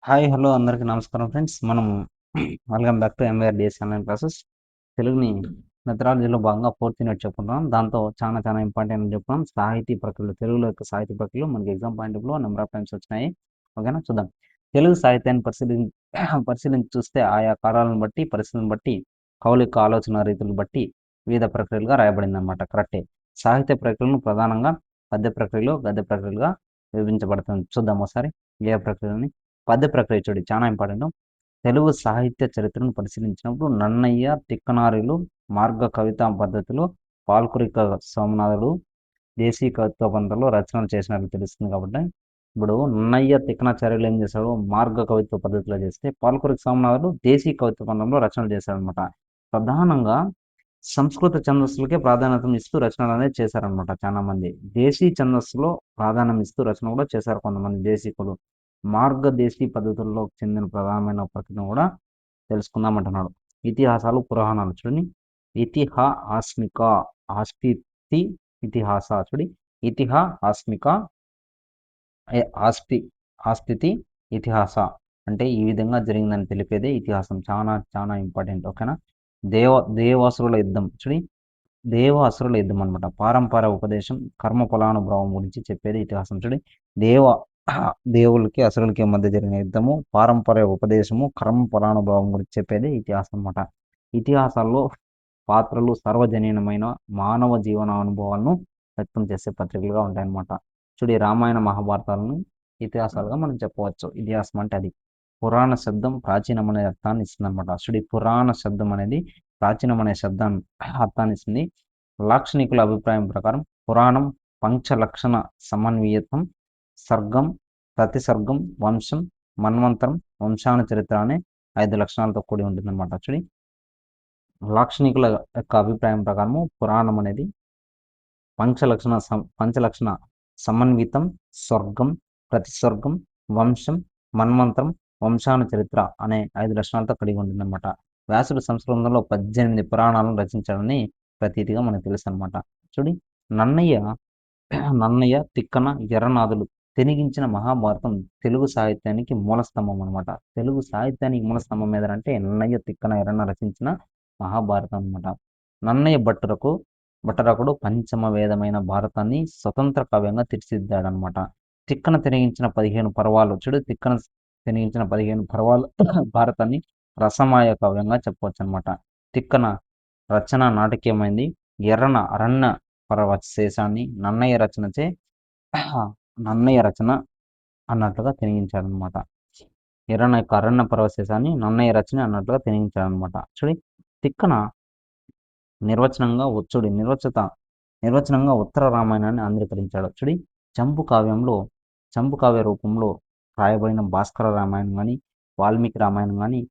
Hi hello అందరికీ నమస్కారం friends. మనం welcome back to MYR DS online classes. తెలుగుని మెథడాలజీలో భాగంగా ఫోర్త్ యూనిట్ చెప్పుకుంటున్నాం. దాంతో చాలా ఇంపార్టెంట్ అని చెప్పుకున్నాం. సాహితీ ప్రక్రియలు, తెలుగులో యొక్క సాహితీ ప్రక్రియలు మనకి ఎగ్జామ్ పాయింట్ ఆఫ్ లో నెంబర్ ఆఫ్ టైమ్స్ వచ్చినాయి. ఓకేనా, చూద్దాం. తెలుగు సాహిత్యాన్ని పరిశీలించి చూస్తే ఆయా కాలాలను బట్టి, పరిస్థితులను బట్టి, కవుల యొక్క ఆలోచన రీతులను బట్టి వివిధ ప్రక్రియలుగా రాయబడింది అనమాట. కరెక్టే. సాహిత్య ప్రక్రియలను ప్రధానంగా పద్య ప్రక్రియలు, గద్య ప్రక్రియలుగా విభజించబడుతుంది. చూద్దాం ఒకసారి ఏ ప్రక్రియలని. పద్య ప్రక్రియ చూడండి, చాలా ఇంపార్టెంట్. తెలుగు సాహిత్య చరిత్రను పరిశీలించినప్పుడు నన్నయ్య, తిక్కనారులు, మార్గ కవితా పద్ధతులు, పాల్కురిక సోమనాథుడు దేశీ కవిత్వ పంథంలో రచనలు చేసినట్లు తెలుస్తుంది. కాబట్టి ఇప్పుడు నన్నయ్య, తిక్కనాచార్యులు ఏం చేశాడు, మార్గ కవిత్వ పద్ధతిలో చేస్తే, పాల్కురిక సోమనాథుడు దేశీ కవిత్వ పంథంలో రచనలు చేశాడు అనమాట. ప్రధానంగా సంస్కృత ఛందస్సులకే ప్రాధాన్యత ఇస్తూ రచనలు అనేది చేశారనమాట చాలా మంది. దేశీ ఛందస్సులో ప్రాధాన్యం ఇస్తూ రచన కూడా చేశారు కొంతమంది దేశీకులు. మార్గదేశీ పద్ధతుల్లో చెందిన ప్రధానమైన ప్రక్రియ కూడా తెలుసుకుందామంటున్నాడు. ఇతిహాసాలు, పురాణాలు చూడండి. ఇతిహాస్మిక, ఆస్తితి, ఇతిహాస చూడి. ఇతిహాస్మిక, ఆస్తితి, ఇతిహాస అంటే ఈ విధంగా జరిగిందని తెలిపేదే ఇతిహాసం. చాలా ఇంపార్టెంట్. ఓకేనా. దేవాసురుల యుద్ధం చూడి. దేవాసురుల యుద్ధం అనమాట. పారంపర్య ఉపదేశం, కర్మ ఫలానుభవం గురించి చెప్పేది ఇతిహాసం చూడి. దేవ దేవులకి అసురులకి మధ్య జరిగిన యుద్ధము, పారంపర్య ఉపదేశము, కర్మ ఫలానుభవం గురించి చెప్పేది ఇతిహాసం అనమాట. ఇతిహాసాల్లో పాత్రలు సార్వజనీనమైన మానవ జీవన అనుభవాలను వ్యక్తం చేసే పత్రికలుగా ఉంటాయన్నమాట. చూడి, రామాయణ మహాభారతాలను ఇతిహాసాలుగా మనం చెప్పవచ్చు. ఇతిహాసం అంటే అది. పురాణ శబ్దం ప్రాచీనమనే అర్థాన్ని ఇస్తుంది అనమాట. చూడి, పురాణ శబ్దం అనేది ప్రాచీనమనే శబ్దాన్ని అర్థాన్ని ఇస్తుంది. లాక్షణికుల అభిప్రాయం ప్రకారం పురాణం పంచలక్షణ సమన్వయతం, సర్గం, ప్రతిసర్గం, వంశం, మన్వంతరం, వంశాన చరిత్ర అనే 5 లక్షణాలతో కూడి ఉంటుందన్నమాట. చూడి, లాక్షణికుల యొక్క అభిప్రాయం ప్రకారము పురాణం అనేది పంచలక్షణ సమన్వితం, స్వర్గం, ప్రతిస్వర్గం, వంశం, మన్వంతరం, వంశాన చరిత్ర అనే 5 లక్షణాలతో కలిగి ఉంటుందన్నమాట. వ్యాసుడు సంస్కృతంలో 18 పురాణాలను రచించాడని ప్రతీతిగా మనకు తెలుసు అనమాట. చూడి, నన్నయ్య, తిక్కన, ఎర్రనాథులు తెనిగించిన మహాభారతం తెలుగు సాహిత్యానికి మూలస్తంభం అనమాట. తెలుగు సాహిత్యానికి మూలస్తంభం ఏదంటే నన్నయ్య, తిక్కన, ఎర్రన రచించిన మహాభారతం అనమాట. నన్నయ్య భట్టరకుడు పంచమ వేదమైన భారతాన్ని స్వతంత్ర కావ్యంగా తీర్చిదిద్దాడనమాట. తిక్కన తెనిగించిన 15 పర్వాలు చూడు. తిక్కన తెనిగించిన 15 పర్వాలు భారతాన్ని రసమాయ కావ్యంగా చెప్పవచ్చు అనమాట. తిక్కన రచన నాటకీయమైంది. ఎర్రన అరణ్య పరవశేషాన్ని నన్నయ్య రచన అన్నట్లుగా తెనిగించాడనమాట. ఎర్రన యొక్క అరణ్య పరవశేషాన్ని నన్నయ్య రచన అన్నట్లుగా తెనిగించాడనమాట. చూడి, తిక్కన నిర్వచనంగా ఉత్తర రామాయణాన్ని ఆంధ్రీకరించాడు. చూడి, చంపు కావ్య రూపంలో రాయబడిన భాస్కర రామాయణం కానీ, వాల్మీకి రామాయణం కానీ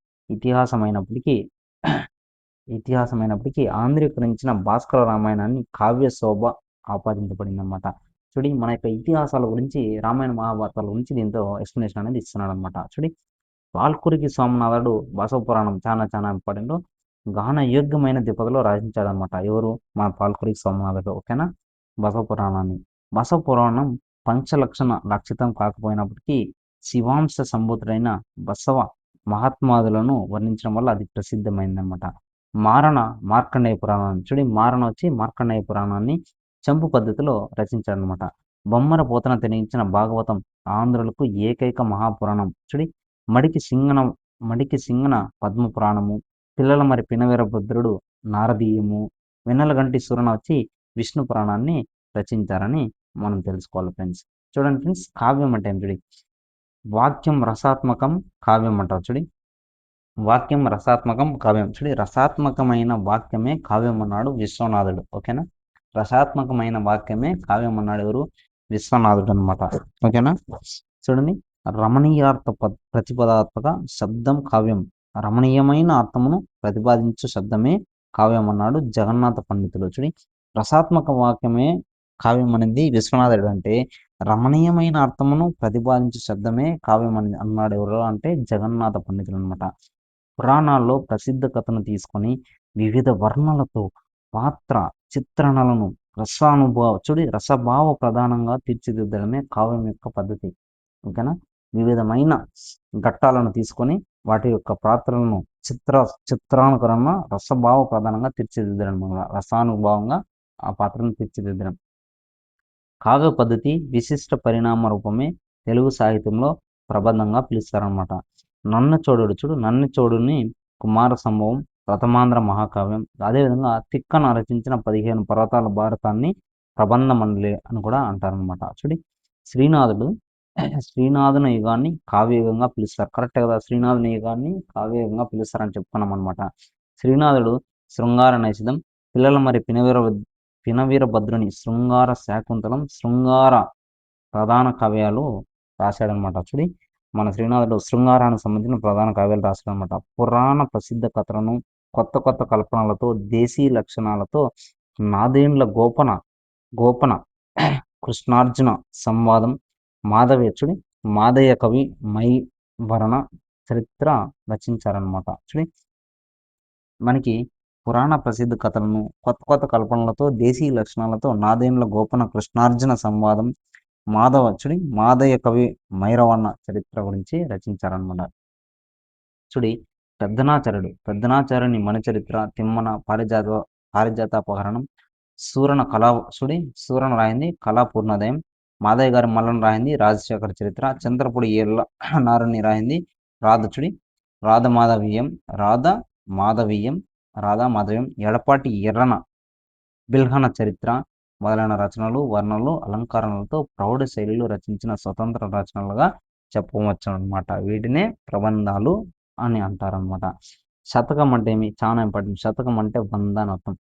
ఇతిహాసమైనప్పటికీ ఆంధ్రీకరించిన భాస్కర రామాయణాన్ని కావ్య శోభ ఆపాదించబడిందన్నమాట. చూడి, మన యొక్క ఇతిహాసాల గురించి, రామాయణ మహాభారతాల గురించి దీంతో ఎక్స్ప్లెనేషన్ అనేది ఇస్తున్నాడు అనమాట. చూడి, వాల్కురికి సోమనాథుడు బసవ పురాణం చాలా ఇంపార్టెంట్. గాన యోగ్యమైన ద్విపదలో రచించాడనమాట. ఎవరు? మన పాల్కురికి సోమనాథుడు. ఓకేనా. బసవ పురాణం పంచలక్షణ లక్షితం కాకపోయినప్పటికీ శివాంశ సంభూతుడైన బసవ మహాత్మాదులను వర్ణించడం వల్ల అది ప్రసిద్ధమైందనమాట. మార్కండేయ పురాణాన్ని చూడి, మార్కండేయ పురాణాన్ని చంపు పద్ధతిలో రచించాడనమాట. బొమ్మర పోతన తెనిగించిన భాగవతం ఆంధ్రులకు ఏకైక మహాపురాణం. చూడి, మడికి సింగన పద్మ పురాణము, పిల్లల మరి పినవీరభద్రుడు నారదీయము, వెన్నెలగంటి సురన వచ్చి విష్ణు పురాణాన్ని రచించారని మనం తెలుసుకోవాలి ఫ్రెండ్స్. చూడండి ఫ్రెండ్స్, కావ్యం అంటే ఏం చూడి. వాక్యం రసాత్మకం కావ్యం అంటారు. చూడి, వాక్యం రసాత్మకం కావ్యం. చూడి, రసాత్మకమైన వాక్యమే కావ్యం అన్నాడు విశ్వనాథుడు. ఓకేనా. రసాత్మకమైన వాక్యమే కావ్యం అన్నాడు ఎవరు? విశ్వనాథుడు అనమాట. ఓకేనా. చూడండి, రమణీయార్థ ప్రతిపదాత్మక శబ్దం కావ్యం. రమణీయమైన అర్థమును ప్రతిపాదించు శబ్దమే కావ్యం అన్నాడు జగన్నాథ పండితుడు. చూడి, రసాత్మక వాక్యమే కావ్యం అనేది విశ్వనాథుడు అంటే, రమణీయమైన అర్థమును ప్రతిపాదించే శబ్దమే కావ్యం అని అన్నాడు ఎవరు అంటే జగన్నాథ పండితులు అనమాట. పురాణాల్లో ప్రసిద్ధ కథను తీసుకొని వివిధ వర్ణనలతో పాత్ర చిత్రణలను రసభావ ప్రధానంగా తీర్చిదిద్దడమే కావ్యం యొక్క పద్ధతి. ఓకేనా. వివిధమైన ఘట్టాలను తీసుకొని వాటి యొక్క పాత్రలను చిత్రానుకరణ రసభావ ప్రధానంగా తీర్చిదిద్దడం వల్ల రసానుభావంగా ఆ పాత్రను తీర్చిదిద్దడం. కావ్య పద్ధతి విశిష్ట పరిణామ రూపమే తెలుగు సాహిత్యంలో ప్రబంధంగా పిలుస్తారనమాట. నన్నచోడుని కుమార సంభవం ప్రథమాంధ్ర మహాకావ్యం. అదేవిధంగా తిక్కన రచించిన 15 పర్వతాల భారతాన్ని ప్రబంధ మండలి అని కూడా అంటారనమాట. చూడి శ్రీనాథుని యుగాన్ని కావ్యయుగంగా పిలుస్తారు. కరెక్ట్ కదా, శ్రీనాథుని యుగాన్ని కావ్యయుగంగా పిలుస్తారని చెప్పుకున్నాం అనమాట. శ్రీనాథుడు శృంగార నైషధం, పిల్లల మరి పినవీరభద్రుని శృంగార శాకుంతలం, శృంగార ప్రధాన కావ్యాలు రాశాడనమాట. చూడి మన శ్రీనాథుడు శృంగారానికి సంబంధించిన ప్రధాన కావ్యాలు రాశాడనమాట. పురాణ ప్రసిద్ధ కథలను కొత్త కల్పనలతో దేశీ లక్షణాలతో నాదేండ్ల గోపన కృష్ణార్జున సంవాదం, మాధవేచ్చుడి మాదయ్య కవి మైవరణ చరిత్ర రచించారనమాట. చూడి మనకి పురాణ ప్రసిద్ధ కథలను కొత్త కల్పనలతో దేశీ లక్షణాలతో నాదేండ్ల గోపన కృష్ణార్జున సంవాదం, మాదయ్య కవి మైరవణ చరిత్ర గురించి రచించారనమాట. చూడి పెద్దనాచార్యుని మణిచరిత్ర, తిమ్మన పారిజాతాపహరణం, సూరణ రాయింది కళాపూర్ణోదయం, మాదయ్య గారి మల్లన రాయింది రాజశేఖర చరిత్ర, చంద్రపూడి ఏళ్ళ నారుని రాయింది రాధమాధవీయం, ఎడపాటి ఎర్రన బిల్హన చరిత్ర మొదలైన రచనలు వర్ణనలు అలంకారాలతో ప్రౌఢ శైలిలో రచించిన స్వతంత్ర రచనలుగా చెప్పవచ్చు అనమాట. వీటినే ప్రబంధాలు అని అంటారనమాట. శతకం అంటే ఏమి? చాలా ఇంపార్టెంట్. శతకం అంటే 100 అని అర్థం.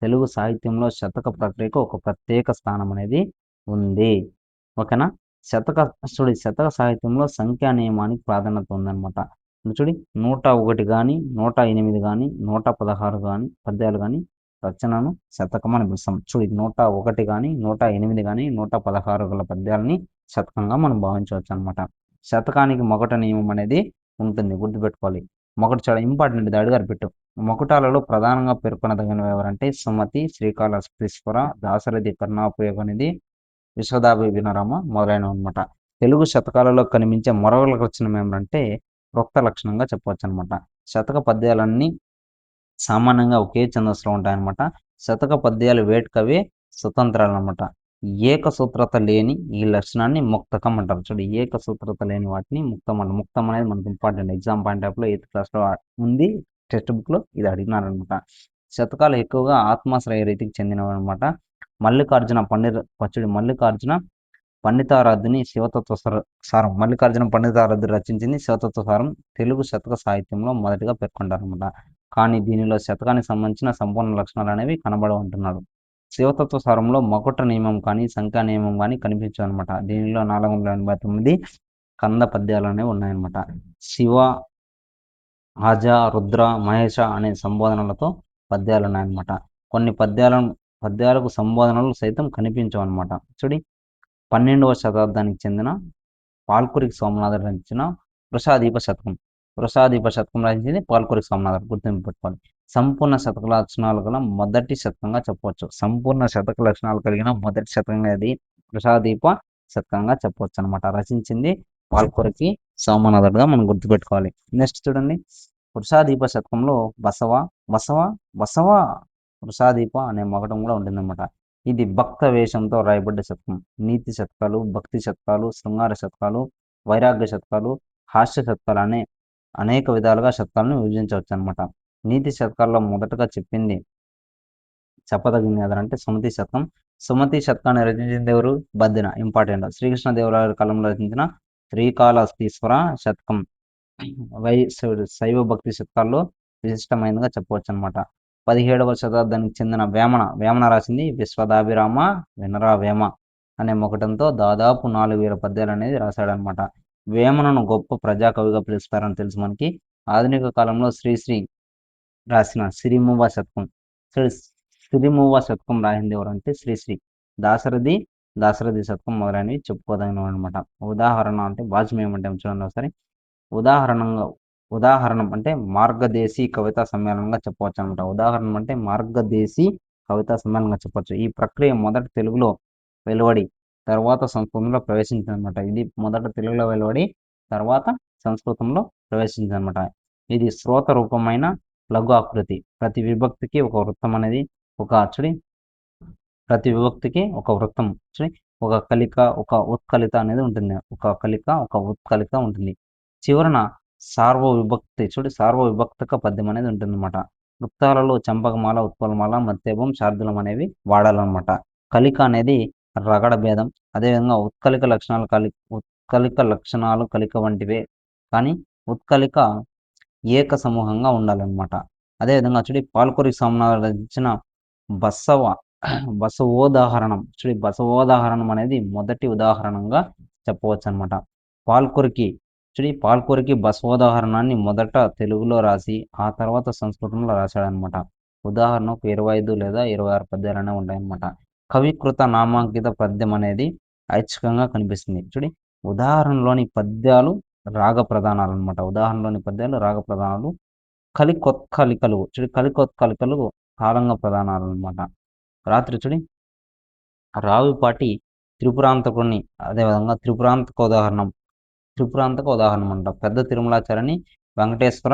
తెలుగు సాహిత్యంలో శతక ప్రక్రియకు ఒక ప్రత్యేక స్థానం అనేది ఉంది. ఓకేనా. శతక సాహిత్యంలో సంఖ్యా నియమానికి ప్రాధాన్యత ఉందన్నమాట. చూడి 101 కానీ 108 కానీ 116 కానీ పద్యాలు కానీ రచనను శతకం అని పిలుస్తాం. చూడి 101 కానీ 108 కానీ 116 గల పద్యాలని శతకంగా మనం భావించవచ్చు అనమాట. శతకానికి మొకట నియమం అనేది ఉంటుంది, గుర్తుపెట్టుకోవాలి. మొకట చాలా ఇంపార్టెంట్, ఇది అడిగారు పెట్టు. మొకటాలలో ప్రధానంగా పేర్కొనదగినవి ఎవరంటే సుమతి, శ్రీకాళహస్తీశ్వర, దాశరథి కర్ణాపయోగనిధి, విశ్వదాభి వినరామ మొదలైనవి అనమాట. తెలుగు శతకాలలో కనిపించే మొరవల లక్షణం ఏమంటే ప్రోక్త లక్షణంగా చెప్పవచ్చు అనమాట. శతక పద్యాలన్నీ సామాన్యంగా ఒకే ఛందస్సులో ఉంటాయన్నమాట. శతక పద్యాలు వేటికవే స్వతంత్రాలు అనమాట. ఏకసూత్రత లేని ఈ లక్షణాన్ని ముక్తకం అంటారు. చూడండి, ఏకసూత్రత లేని వాటిని ముక్తం అంటారు. ముక్తం అనేది మనకు ఇంపార్టెంట్, ఎగ్జామ్ పాయింట్ ఆఫ్ లో 8th క్లాస్లో ఉంది, టెక్స్ట్ బుక్ లో ఇది అడిగినారనమాట. శతకాలు ఎక్కువగా ఆత్మాశ్రయ రీతికి చెందినవి అనమాట. మల్లికార్జున పండితారాధ్యుని పండితారాధ్యుడు రచించింది శివతత్వ సారం తెలుగు శతక సాహిత్యంలో మొదటిగా పేర్కొంటారనమాట. కానీ దీనిలో శతకానికి సంబంధించిన సంపూర్ణ లక్షణాలు అనేవి కనబడవు అంటున్నాడు. శివతత్వ సారంలో మొకట నియమం కానీ సంఖ్యా నియమం కానీ కనిపించవు అనమాట. దీనిలో 489 కంద పద్యాలు అనేవి ఉన్నాయన్నమాట. శివ, ఆజ, రుద్ర, మహేష అనే సంబోధనలతో పద్యాలు ఉన్నాయన్నమాట. కొన్ని పద్యాలకు సంబోధనలు సైతం కనిపించవు అనమాట. చూడి 12వ శతాబ్దానికి చెందిన పాల్కురికి సోమనాథుడు రచించిన వృషాదీప శతకం రచించింది పాల్కురికి సోమనాథుడు, గుర్తింపు పెట్టుకోవాలి. సంపూర్ణ శతక లక్షణాలు గల మొదటి శతకంగా చెప్పవచ్చు. సంపూర్ణ శతక లక్షణాలు కలిగిన మొదటి శతకంగా ఇది వృషాదీప శతకంగా చెప్పవచ్చు అనమాట. రచించింది పాల్కురికి సోమనాథుడుగా మనం గుర్తుపెట్టుకోవాలి. నెక్స్ట్ చూడండి, వృషాదీప శతకంలో బసవ వృషాదీప అనే మొగటం కూడా ఉంటుందన్నమాట. ఇది భక్త వేషంతో రాయబడ్డ శతకం. నీతి శతకాలు, భక్తి శతకాలు, శృంగార శతకాలు, వైరాగ్య శతకాలు, హాస్య శతకాలు అనే అనేక విధాలుగా శతకాలను విభజించవచ్చు అనమాట. నీతి శతకాల్లో మొదటగా చెప్పదగింది ఏదంటే సుమతి శతకం. సుమతి శతకాన్ని రచించింది ఎవరు? బద్దెన, ఇంపార్టెంట్. శ్రీకృష్ణదేవరాయల కాలంలో రచించిన శ్రీకాళహస్తీశ్వర శతకం శైవ భక్తి శతకాల్లో విశిష్టమైనదిగా చెప్పవచ్చు అనమాట. 17వ శతాబ్దానికి చెందిన వేమన రాసింది విశ్వదాభిరామ వినరా వేమ అనే మొకటంతో దాదాపు 4000 పద్యాలు అనేది రాశాడనమాట. వేమనను గొప్ప ప్రజాకవిగా పిలుస్తారని తెలుసు మనకి. ఆధునిక కాలంలో శ్రీశ్రీ రాసిన సిరిమూవ శతకం రాసింది ఎవరంటే శ్రీశ్రీ. దాశరథి శతకం మొదలైనవి చెప్పుకోదగినవి అనమాట. ఉదాహరణ అంటే వాజ్మేయం అంటే చూడండి ఒకసారి. ఉదాహరణం అంటే మార్గదేశీ కవితా సమ్మేళనంగా చెప్పవచ్చు అనమాట. ఉదాహరణం అంటే మార్గదేశీ కవితా సమ్మేళనంగా చెప్పవచ్చు. ఈ ప్రక్రియ మొదట తెలుగులో వెలువడి తర్వాత సంస్కృతంలో ప్రవేశించిందనమాట. ఇది మొదట తెలుగులో వెలువడి తర్వాత సంస్కృతంలో ప్రవేశించిందనమాట. ఇది శ్రోత రూపమైన లఘు ఆకృతి. ప్రతి విభక్తికి ఒక వృత్తం అనేది ప్రతి విభక్తికి ఒక వృత్తం ఒక కలిక ఒక ఉత్కలిత అనేది ఉంటుంది. ఒక కలిక ఒక ఉత్కలిత ఉంటుంది. చివరన సార్వ విభక్తక పద్యం అనేది ఉంటుందన్నమాట. వృత్తాలలో చంపకమాల, ఉత్పలమాల, మత్తేపం, శార్దూలం అనేవి వాడాలన్నమాట. కలిక అనేది రగడ భేదం. అదేవిధంగా ఉత్కలిక లక్షణాలు కలిక వంటివే, కానీ ఉత్కలిక ఏక సమూహంగా ఉండాలన్నమాట. అదేవిధంగా పాల్కొరికి సంబంధించిన బసవ బసవోదాహరణం బసవోదాహరణం అనేది మొదటి ఉదాహరణంగా చెప్పవచ్చు అనమాట. పాల్కొరికి బసవోదాహరణాన్ని మొదట తెలుగులో రాసి ఆ తర్వాత సంస్కృతంలో రాశాడనమాట. ఉదాహరణకు 25 లేదా 26 పద్యాలనే ఉంటాయన్నమాట. కవికృత నామాంకిత పద్యం అనేది ఐచ్ఛికంగా కనిపిస్తుంది. ఉదాహరణలోని పద్యాలు రాగ ప్రధానాలు అనమాట. ఉదాహరణలోని పద్యాలు రాగ ప్రధానాలు. కలికొత్కలికలు తాళంగ ప్రధానాలు అనమాట. రావిపాటి త్రిపురాంతకుని, అదేవిధంగా త్రిపురాంతక ఉదాహరణం అంట. పెద్ద తిరుమలాచార్యని వెంకటేశ్వర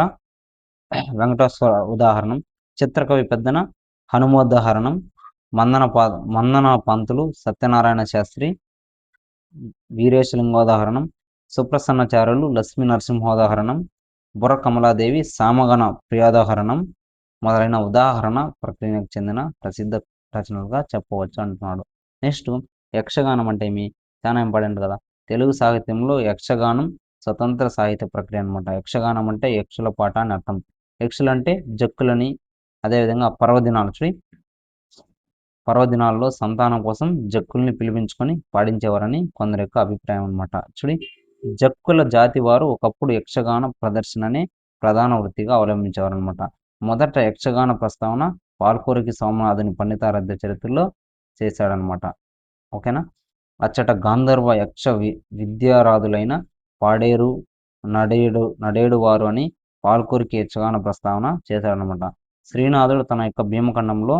ఉదాహరణం. చిత్రకవి పెద్దన హనుమోదాహరణం. మందన పంతులు సత్యనారాయణ శాస్త్రి వీరేశలింగోదాహరణం. సుప్రసన్నాచార్యులు లక్ష్మీ నరసింహోదాహరణం. బుర్ర కమలాదేవి సామగణ ప్రియోదాహరణం మొదలైన ఉదాహరణ ప్రక్రియకు చెందిన ప్రసిద్ధ రచనలుగా చెప్పవచ్చు అంటున్నాడు. నెక్స్ట్, యక్షగానం అంటే ఏమి? చాలా ఇంపార్టెంట్ కదా. తెలుగు సాహిత్యంలో యక్షగానం స్వతంత్ర సాహిత్య ప్రక్రియ అనమాట. యక్షగానం అంటే యక్షుల పాట అని అర్థం. యక్షులు అంటే జక్కులని. అదేవిధంగా పర్వదినాల్లో సంతానం కోసం జక్కుల్ని పిలిపించుకొని పాడించేవారని కొందరి యొక్క అభిప్రాయం అనమాట. జక్కుల జాతి వారు ఒకప్పుడు యక్షగాన ప్రదర్శననే ప్రధాన వృత్తిగా అవలంబించేవారు అనమాట. మొదట యక్షగాన ప్రస్తావన పాల్కొరికి సోమనాథుని పండితారాధ్య చరిత్రలో చేశాడనమాట. ఓకేనా. అచ్చట గాంధర్వ యక్ష విద్యారాధులైన పాడేరు నడేడు వారు అని పాల్కొరికి యక్షగాన ప్రస్తావన చేశాడనమాట. శ్రీనాథుడు తన యొక్క భీమఖండంలో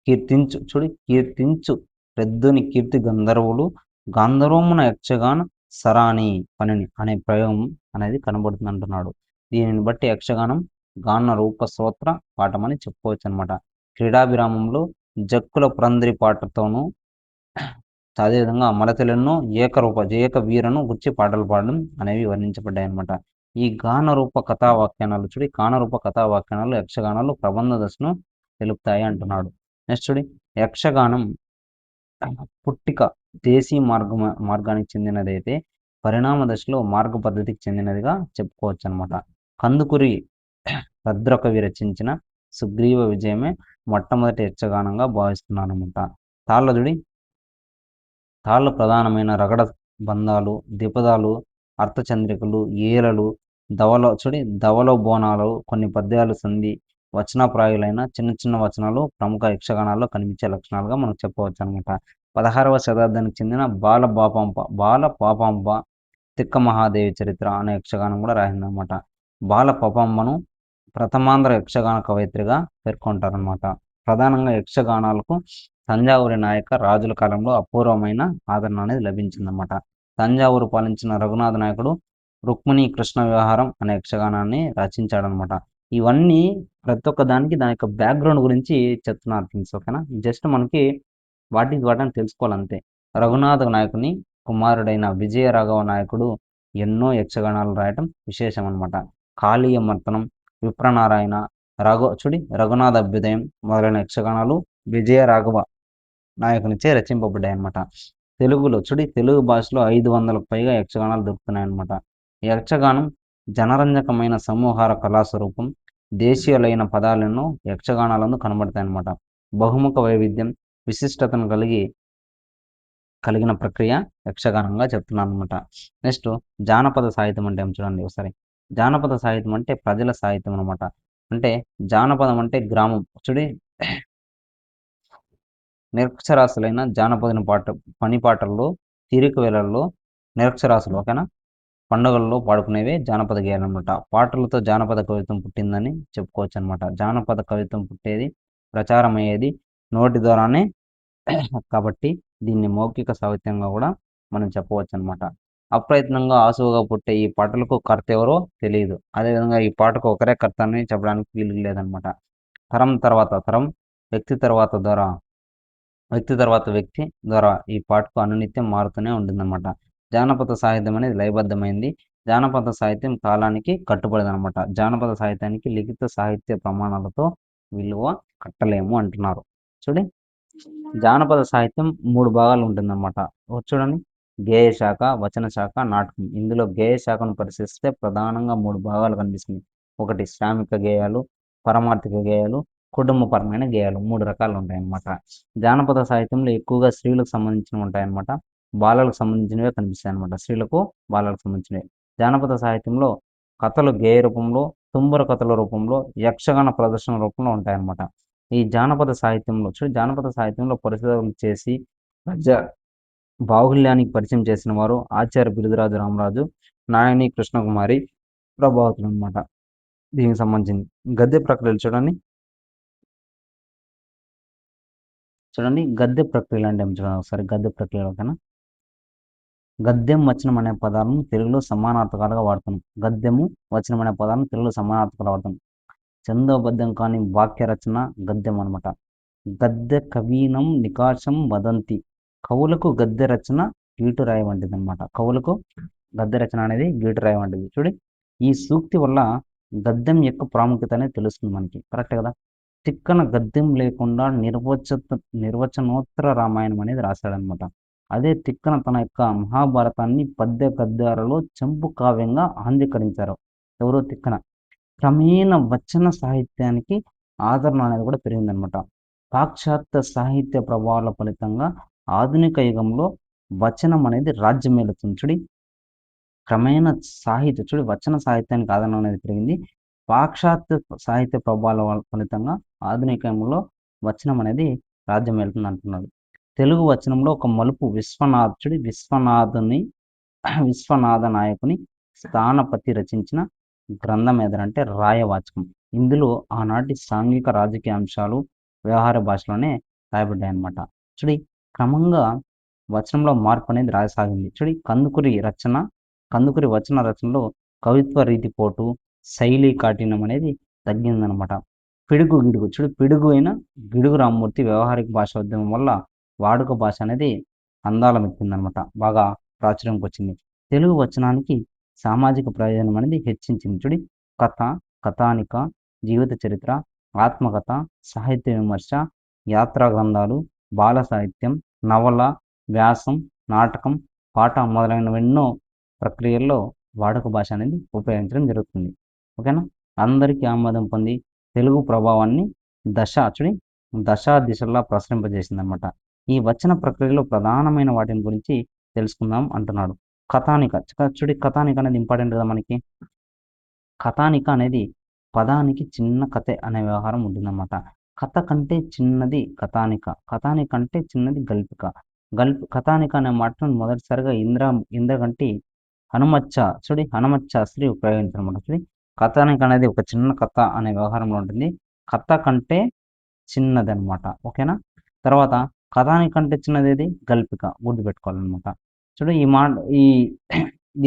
కీర్తించు పెద్దుని కీర్తి గంధర్వులు గాంధర్వమున యక్షగాన సరాని పనిని అనే ప్రయోగం అనేది కనబడుతుంది అంటున్నాడు. దీనిని బట్టి యక్షగానం గాన రూప స్తోత్ర పాఠమని చెప్పుకోవచ్చు అనమాట. క్రీడాభిరామంలో జక్కుల పురంధ్రి పాటతోనూ అదేవిధంగా మలతెలెన్నో ఏక వీరను గుర్చి పాటలు పాడడం అనేవి వర్ణించబడ్డాయి అనమాట. ఈ గానరూప కథావాఖ్యానాలు యక్షగానాలు ప్రబంధ దశను తెలుపుతాయి అంటున్నాడు. నెక్స్ట్ యక్షగానం పుట్టిక దేశీ మార్గానికి చెందినదైతే పరిణామ దశలో మార్గ పద్ధతికి చెందినదిగా చెప్పుకోవచ్చు అనమాట. కందుకూరి భద్రకవి రచించిన సుగ్రీవ విజయమే మొట్టమొదటి యక్షగానంగా భావిస్తున్నాను అనమాట. తాళ్ళ ప్రధానమైన రగడ బంధాలు, ద్విపదాలు, అర్థచంద్రికలు, ఏలలు, దవల బోనాలు, కొన్ని పద్యాలు సంధి వచనప్రాయులైన చిన్న చిన్న వచనాలు ప్రముఖ యక్షగానాల్లో కనిపించే లక్షణాలుగా మనం చెప్పవచ్చు అనమాట. 16వ శతాబ్దానికి చెందిన బాల పాపాంబ తిక్క మహాదేవి చరిత్ర అనే యక్షగానం కూడా రాసిందనమాట. బాల పాపాంబను ప్రథమాంధ్ర యక్షగాన కవయిత్రిగా పేర్కొంటారనమాట. ప్రధానంగా యక్షగానాలకు తంజావూరి నాయక రాజుల కాలంలో అపూర్వమైన ఆదరణ అనేది లభించిందన్నమాట. తంజావూరు పాలించిన రఘునాథ నాయకుడు రుక్మిణి కృష్ణ వ్యవహారం అనే యక్షగానాన్ని రచించాడనమాట. ఇవన్నీ ప్రతి ఒక్క దానికి దాని యొక్క బ్యాక్గ్రౌండ్ గురించి చెప్తున్నారు ఫ్రెండ్స్. ఓకేనా. జస్ట్ మనకి వాటిని తెలుసుకోవాలంతే. రఘునాథ నాయకుని కుమారుడైన విజయ రాఘవ నాయకుడు ఎన్నో యక్షగానాలు రాయటం విశేషం అనమాట. కాళీయ మర్తనం, విప్రనారాయణ, రఘునాథ అభ్యుదయం మొదలైన యక్షగానాలు విజయ రాఘవ నాయకునిచే రచింపబడ్డాయి అనమాట. తెలుగు భాషలో 500కు పైగా యక్షగానాలు దొరుకుతున్నాయన్నమాట. యక్షగానం జనరంజకమైన సమూహార కళాస్వరూపం. దేశీయులైన పదాలను యక్షగానాలను కనబడతాయన్నమాట. బహుముఖ వైవిధ్యం, విశిష్టతను కలిగిన ప్రక్రియ యక్షగానంగా చెప్తున్నాను అనమాట. నెక్స్ట్, జానపద సాహిత్యం అంటే చూడండి ఒకసారి. జానపద సాహిత్యం అంటే ప్రజల సాహిత్యం అనమాట. అంటే జానపదం అంటే గ్రామం. నిరక్షరాస్యులైన జానపదుని పని పాటల్లో, తీరిక వేళల్లో నిరక్షరాస్యులు ఓకేనా పండుగల్లో పాడుకునేవే జానపద గేయాలు అనమాట. పాటలతో జానపద కవిత్వం పుట్టిందని చెప్పుకోవచ్చు అనమాట. జానపద కవిత్వం పుట్టేది, ప్రచారం అయ్యేది నోటి ద్వారానే కాబట్టి దీన్ని మౌఖిక సాహిత్యంగా కూడా మనం చెప్పవచ్చు అనమాట. అప్రయత్నంగా ఆసువుగా పుట్టే ఈ పాటలకు కర్త ఎవరో తెలియదు. అదేవిధంగా ఈ పాటకు ఒకరే కర్త అని చెప్పడానికి వీలు లేదనమాట. తరం తర్వాత తరం, వ్యక్తి తర్వాత ద్వారా వ్యక్తి తర్వాత వ్యక్తి ద్వారా ఈ పాటకు అనునిత్యం మారుతూనే ఉంటుందన్నమాట. జానపద సాహిత్యం అనేది లయబద్ధమైంది. జానపద సాహిత్యం కాలానికి కట్టుబడిదనమాట. జానపద సాహిత్యానికి లిఖిత సాహిత్య ప్రమాణాలతో విలువ కట్టలేము అంటున్నారు. చూడండి, జానపద సాహిత్యం 3 భాగాలు ఉంటుందన్నమాట. చూడండి, గేయ శాఖ, వచన శాఖ, నాటకం. ఇందులో గేయ శాఖను పరిశీలిస్తే ప్రధానంగా 3 భాగాలు కనిపిస్తుంది. ఒకటి శ్రామిక గేయాలు, పరమార్థిక గేయాలు, కుటుంబపరమైన గేయాలు 3 రకాలు ఉంటాయన్నమాట. జానపద సాహిత్యంలో ఎక్కువగా స్త్రీలకు సంబంధించినవి ఉంటాయన్నమాట. బాలలకు సంబంధించినవే కనిపిస్తాయి అన్నమాట. స్త్రీలకు, బాలలకు సంబంధించినవి. జానపద సాహిత్యంలో కథలు గేయ రూపంలో, తుంబుర కథల రూపంలో, యక్షగాన ప్రదర్శన రూపంలో ఉంటాయన్నమాట. ఈ జానపద సాహిత్యంలో పరిశోధనలు చేసి ప్రజా బాహుళ్యానికి పరిచయం చేసిన వారు ఆచార్య బిరుదురాజు రామరాజు, నాయని కృష్ణకుమారి ప్రభావితులు అనమాట. దీనికి సంబంధించింది గద్య ప్రక్రియలు చూడండి గద్య ప్రక్రియలు అంటే ఏం చూడండి ఒకసారి. గద్య ప్రక్రియలు ఓకేనా. గద్యం, వచనం అనే పదాలను తెలుగులో సమానార్థకాలుగా వాడుతున్నాం. గద్యము, వచనం అనే పదాలను తెలుగులో సమానార్థకాలుగా వాడుతున్నాం. ఛందోబద్ధం కాని వాక్య రచన గద్యం అనమాట. గద్య కవీనం నికాశం వదంతి. కవులకు గద్య రచన గీటురాయి వంటిది అనమాట. కవులకు గద్య రచన అనేది గీటురాయి వంటిది. చూడి, ఈ సూక్తి వల్ల గద్యం యొక్క ప్రాముఖ్యత అనేది తెలుస్తుంది మనకి. కరెక్ట్ కదా. తిక్కన గద్యం లేకుండా నిర్వచనోత్తర రామాయణం అనేది రాశాడనమాట. అదే తిక్కన తన యొక్క మహాభారతాన్ని పద్య గద్యాలలో చెంపు కావ్యంగా ఆంధ్రీకరించారు. ఎవరో తిక్కన. క్రమేణ వచన సాహిత్యానికి ఆదరణ అనేది కూడా పెరిగిందనమాట. పాశ్చాత్య సాహిత్య ప్రభావాల ఫలితంగా ఆధునిక యుగంలో వచనం అనేది రాజ్యమేలుతుంది. చూడి, క్రమేణ వచన సాహిత్యానికి ఆదరణ అనేది పెరిగింది. పాశ్చాత్య సాహిత్య ప్రభావాల ఫలితంగా ఆధునిక యుగంలో వచనం అనేది రాజ్యం వెళ్తుంది అంటున్నాడు. తెలుగు వచనంలో ఒక మలుపు విశ్వనాథ నాయకుని స్థానపతి రచించిన గ్రంథం ఏదంటే రాయవాచకం. ఇందులో ఆనాటి సాంఘిక రాజకీయ అంశాలు వ్యవహార భాషలోనే రాయబడ్డాయి అన్నమాట. చూడి, క్రమంగా వచనంలో మార్పు అనేది రాసాగింది. చూడి, కందుకూరి వచన రచనలో కవిత్వ రీతిపోటు, శైలి కాఠిన్యం అనేది తగ్గిందనమాట. పిడుగు గిడుగు పిడుగు అయిన గిడుగు రామ్మూర్తి వ్యవహారిక భాష ఉద్యమం వల్ల వాడుక భాష అనేది అందాలం ఎక్కిందనమాట. బాగా ప్రాచుర్యంకి వచ్చింది. తెలుగు వచనానికి సామాజిక ప్రయోజనం అనేది హెచ్చించింది. చూడి, కథ, కథానిక, జీవిత చరిత్ర, ఆత్మకథ, సాహిత్య విమర్శ, యాత్రా గ్రంథాలు, బాల సాహిత్యం, నవల, వ్యాసం, నాటకం, పాట మొదలైనవెన్నో ప్రక్రియల్లో వాడుక భాష అనేది ఉపయోగించడం జరుగుతుంది. ఓకేనా. అందరికీ ఆమోదం పొంది తెలుగు ప్రభావాన్ని దశా దిశలా ప్రసరింపజేసింది అనమాట. ఈ వచన ప్రక్రియలో ప్రధానమైన వాటిని గురించి తెలుసుకుందాం అంటున్నాడు. కథానిక. కథానిక అనేది ఇంపార్టెంట్ కదా మనకి. కథానిక అనేది పదానికి చిన్న కథ అనే వ్యవహారం ఉంటుందన్నమాట. కథ కంటే చిన్నది కథానిక, కథానిక అంటే చిన్నది గల్పిక. కథానిక అనే మాటను మొదటిసారిగా ఇంద్రగంటి హనుమత్ శాస్త్రి ఉపయోగించారన్నమాట. కథానిక అనేది ఒక చిన్న కథ అనే వ్యవహారంలో ఉంటుంది. కథ కంటే చిన్నది అనమాట. ఓకేనా. తర్వాత కథానిక కంటే చిన్నది గల్పిక, గుర్తుపెట్టుకోవాలన్నమాట. ఈ మాట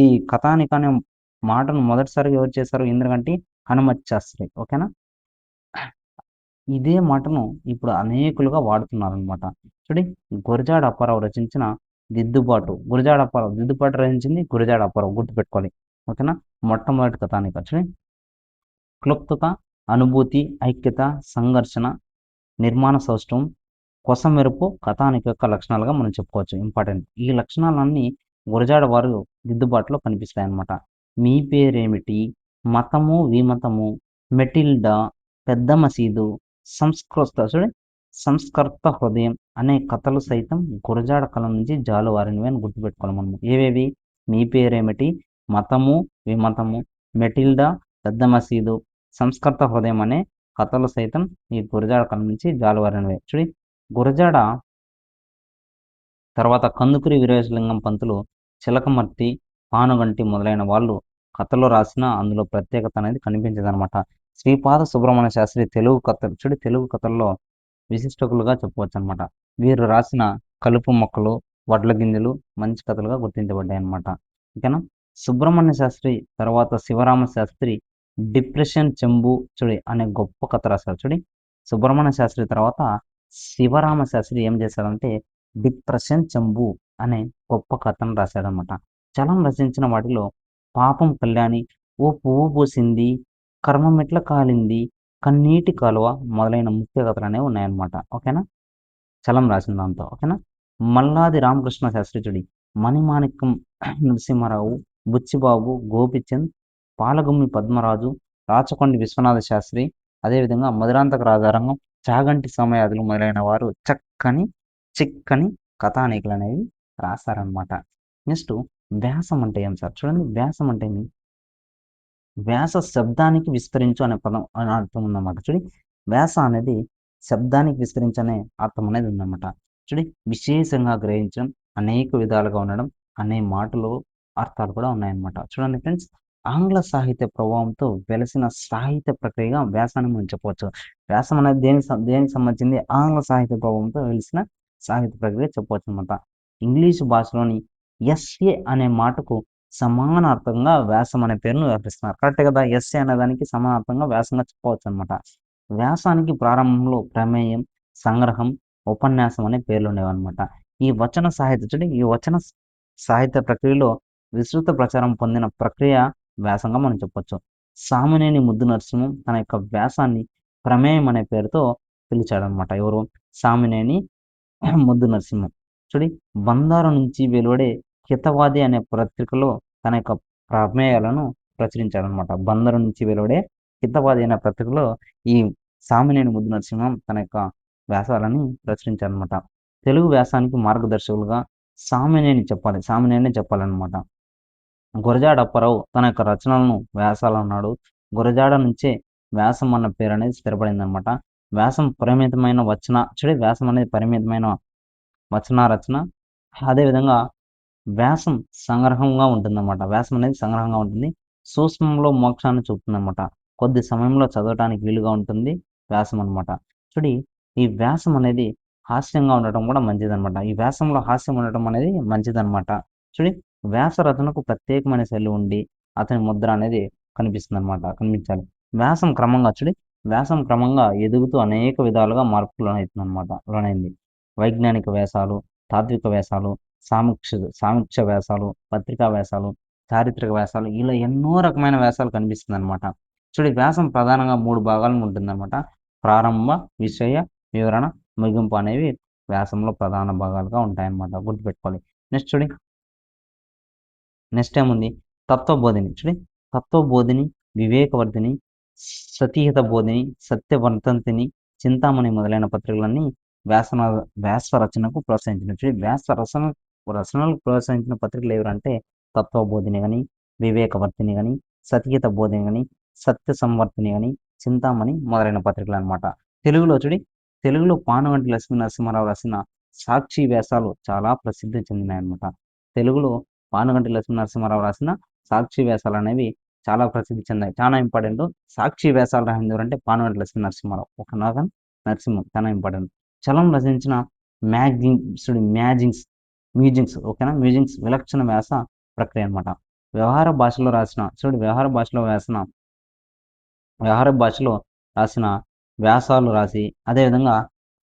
ఈ కథానిక అనే మాటను మొదటిసారిగా ఎవరు చేశారు? ఇంద్రగంటి హనుమత్ శాస్త్రి. ఓకేనా. ఇదే మాటను ఇప్పుడు అనేకులుగా వాడుతున్నారు అనమాట. గురజాడ అప్పారావు రచించిన దిద్దుబాటు రచించింది గురజాడ అప్పారావు, గుర్తుపెట్టుకోవాలి. ఓకేనా. మొట్టమొదటి కథానిక. క్లుప్తత, అనుభూతి, ఐక్యత, సంఘర్షణ, నిర్మాణ సౌష్ఠవం, కొసమెరుపు కథానిక యొక్క లక్షణాలుగా మనం చెప్పుకోవచ్చు. ఇంపార్టెంట్. ఈ లక్షణాలన్నీ గురజాడ వారు దిద్దుబాటులో కనిపిస్తాయి అన్నమాట. మీ పేరేమిటి, మతము విమతము, మెటిల్డా, పెద్ద మసీదు, సంస్కర్త హృదయం అనే కథలు సైతం గురజాడ కలం నుంచి జాలువారినవి అని గుర్తుపెట్టుకోవాలి మనం. ఏవేవి? మీ పేరేమిటి, మతము విమతము, మెటిల్డా, పెద్ద మసీదు, సంస్కర్త హృదయం అనే కథలు సైతం ఈ గురజాడ కలం నుంచి జాలువారినవే. గురజాడ తర్వాత కందుకూరి వీరేశలింగం పంతులు, చిలకమర్తి, పానుగంటి మొదలైన వాళ్ళు కథలో రాసిన అందులో ప్రత్యేకత అనేది కనిపించదనమాట. శ్రీపాద సుబ్రహ్మణ్య శాస్త్రి తెలుగు కథల్లో విశిష్టకులుగా చెప్పవచ్చు అనమాట. వీరు రాసిన కలుపు మొక్కలు, వడ్ల గింజలు మంచి కథలుగా గుర్తించబడ్డాయి అన్నమాట. ఓకేనా. సుబ్రహ్మణ్య శాస్త్రి తర్వాత శివరామ శాస్త్రి డిప్రెషన్ చెంబు చూడి అనే గొప్ప కథ రాశారు చూడి. సుబ్రహ్మణ్య శాస్త్రి తర్వాత శివరామ శాస్త్రి ఏం చేశాడంటే డిప్రెషన్ చెంబు అనే గొప్ప కథను రాశాడనమాట. చలం రచించిన వాటిలో పాపం కళ్యాణి, ఓ పువ్వు పూసింది, కర్మమెట్ల కాలింది, కన్నీటి కాలువ మొదలైన ముఖ్య కథలనేవి ఉన్నాయన్నమాట. ఓకేనా. చలం రాసిన దాంతో. ఓకేనా. మల్లాది రామకృష్ణ శాస్త్రి చూడి మణిమాణిక్యం నరసింహారావు, బుచ్చిబాబు, గోపిచంద్, పాలగుమ్మి పద్మరాజు, రాచకొండి విశ్వనాథ శాస్త్రి, అదేవిధంగా మధురాంతక రాజారంగం, చాగంటి సమయాదులు మొదలైన వారు చిక్కని కథానికలు అనేవి రాశారనమాట. నెక్స్ట్ వ్యాసం అంటే ఏం సార్? చూడండి, వ్యాసం అంటే ఏమి? వ్యాస శబ్దానికి విస్తరించు అనే పదం అనే అర్థం ఉందన్నమాట. చూడి, వ్యాస అనేది శబ్దానికి విస్తరించు అనే అర్థం అనేది ఉందన్నమాట. చూడి, విశేషంగా గ్రహించడం, అనేక విధాలుగా ఉండడం అనే మాటలు అర్థాలు కూడా ఉన్నాయన్నమాట. చూడండి ఫ్రెండ్స్, ఆంగ్ల సాహిత్య ప్రభావంతో వెలసిన సాహిత్య ప్రక్రియగా వ్యాసాన్ని మనం చెప్పవచ్చు. వ్యాసం అనేది దేనికి సంబంధించింది? ఆంగ్ల సాహిత్య ప్రభావంతో వెలిసిన సాహిత్య ప్రక్రియ చెప్పవచ్చు అనమాట. ఇంగ్లీషు భాషలోని ఎస్ఏ అనే మాటకు సమానార్థంగా వ్యాసం అనే పేరును వ్యవహరిస్తున్నారు. కరెక్టే కదా. ఎస్ఏ అనే దానికి సమానార్థంగా వ్యాసంగా చెప్పవచ్చు అనమాట. వ్యాసానికి ప్రారంభంలో ప్రమేయం, సంగ్రహం, ఉపన్యాసం అనే పేర్లు ఉండేవన్నమాట. ఈ వచన సాహిత్య ప్రక్రియలో విస్తృత ప్రచారం పొందిన ప్రక్రియ వ్యాసంగా మనం చెప్పొచ్చు. సామినేని ముద్దు నరసింహం తన యొక్క వ్యాసాన్ని ప్రమేయం అనే పేరుతో పిలిచాడనమాట. ఎవరు? సామినేని ముద్దు నరసింహం. చూడి, బందారు నుంచి వెలువడే హితవాది అనే పత్రికలో తన యొక్క ప్రమేయాలను ప్రచురించాడనమాట. బందరు నుంచి వెలువడే హితవాది అనే పత్రికలో ఈ సామినేని ముద్దు నరసింహం తన యొక్క వ్యాసాలని ప్రచురించాడనమాట. తెలుగు వ్యాసానికి మార్గదర్శకులుగా సామినేని చెప్పాలన్నమాట. గురజాడ అప్పారావు తన యొక్క రచనలను వ్యాసాలు అన్నాడు. గురజాడ నుంచే వ్యాసం అన్న పేరు అనేది స్థిరపడింది అనమాట. వ్యాసం పరిమితమైన వ్యాసం అనేది పరిమితమైన వచన రచన. అదేవిధంగా వ్యాసం సంగ్రహంగా ఉంటుందన్నమాట. వ్యాసం అనేది సంగ్రహంగా ఉంటుంది. సూక్ష్మంలో మోక్షాన్ని చూపుతుందన్నమాట. కొద్ది సమయంలో చదవటానికి వీలుగా ఉంటుంది వ్యాసం అనమాట. చూడి, ఈ వ్యాసం అనేది హాస్యంగా ఉండటం కూడా మంచిదన్నమాట. ఈ వ్యాసంలో హాస్యం ఉండటం అనేది మంచిదన్నమాట. చూడి, వ్యాస రచనకు ప్రత్యేకమైన శైలి ఉండి అతని ముద్ర అనేది కనిపించాలి. వ్యాసం క్రమంగా ఎదుగుతూ అనేక విధాలుగా మార్పులు అవుతుందన్నమాట. లోనైంది వైజ్ఞానిక వ్యాసాలు, తాత్విక వ్యాసాలు, సామీక్ష వ్యాసాలు, పత్రికా వ్యాసాలు, చారిత్రక వ్యాసాలు, ఇలా ఎన్నో రకమైన వ్యాసాలు కనిపిస్తుంది అనమాట. చూడండి, వ్యాసం ప్రధానంగా 3 భాగాలు ఉంటుందన్నమాట. ప్రారంభ, విషయ, వివరణ, ముగింపు అనేవి వ్యాసంలో ప్రధాన భాగాలుగా ఉంటాయన్నమాట. గుర్తుపెట్టుకోవాలి. నెక్స్ట్ ఏముంది? తత్వబోధిని. చూడండి, తత్వబోధిని, వివేకవర్ధిని, సతీహిత బోధిని, సత్యవర్ధంతిని, చింతామణి మొదలైన పత్రికలన్నీ వ్యాస రచనకు ప్రోత్సహించినవి. చూడండి, రచనలకు ప్రోత్సహించిన పత్రికలు ఎవరంటే తత్వబోధిని కానీ, వివేకవర్ధిని కానీ, సతీహిత బోధిని కానీ, సత్య సంవర్ధిని కానీ, చింతామణి మొదలైన పత్రికలు అనమాట. తెలుగులో పానుగంటి లక్ష్మీ నరసింహారావు రాసిన సాక్షి వ్యాసాలు చాలా ప్రసిద్ధి చెందినాయన్నమాట. తెలుగులో పానుగంటి లక్ష్మీ నరసింహారావు రాసిన సాక్షి వ్యాసాలు అనేవి చాలా ప్రసిద్ధి చెందాయి. చాలా ఇంపార్టెంట్. సాక్షి వ్యాసాలు రాసింది ఎవరంటే పానుగంటి లక్ష్మీ నరసింహారావు. ఒక నరసింహం చాలా ఇంపార్టెంట్. చలం రచించిన మ్యూజింగ్స్ ఓకేనా. మ్యూజింగ్స్ విలక్షణ వ్యాస ప్రక్రియ అనమాట. వ్యవహార భాషలో రాసిన వ్యాసాలు రాసి అదేవిధంగా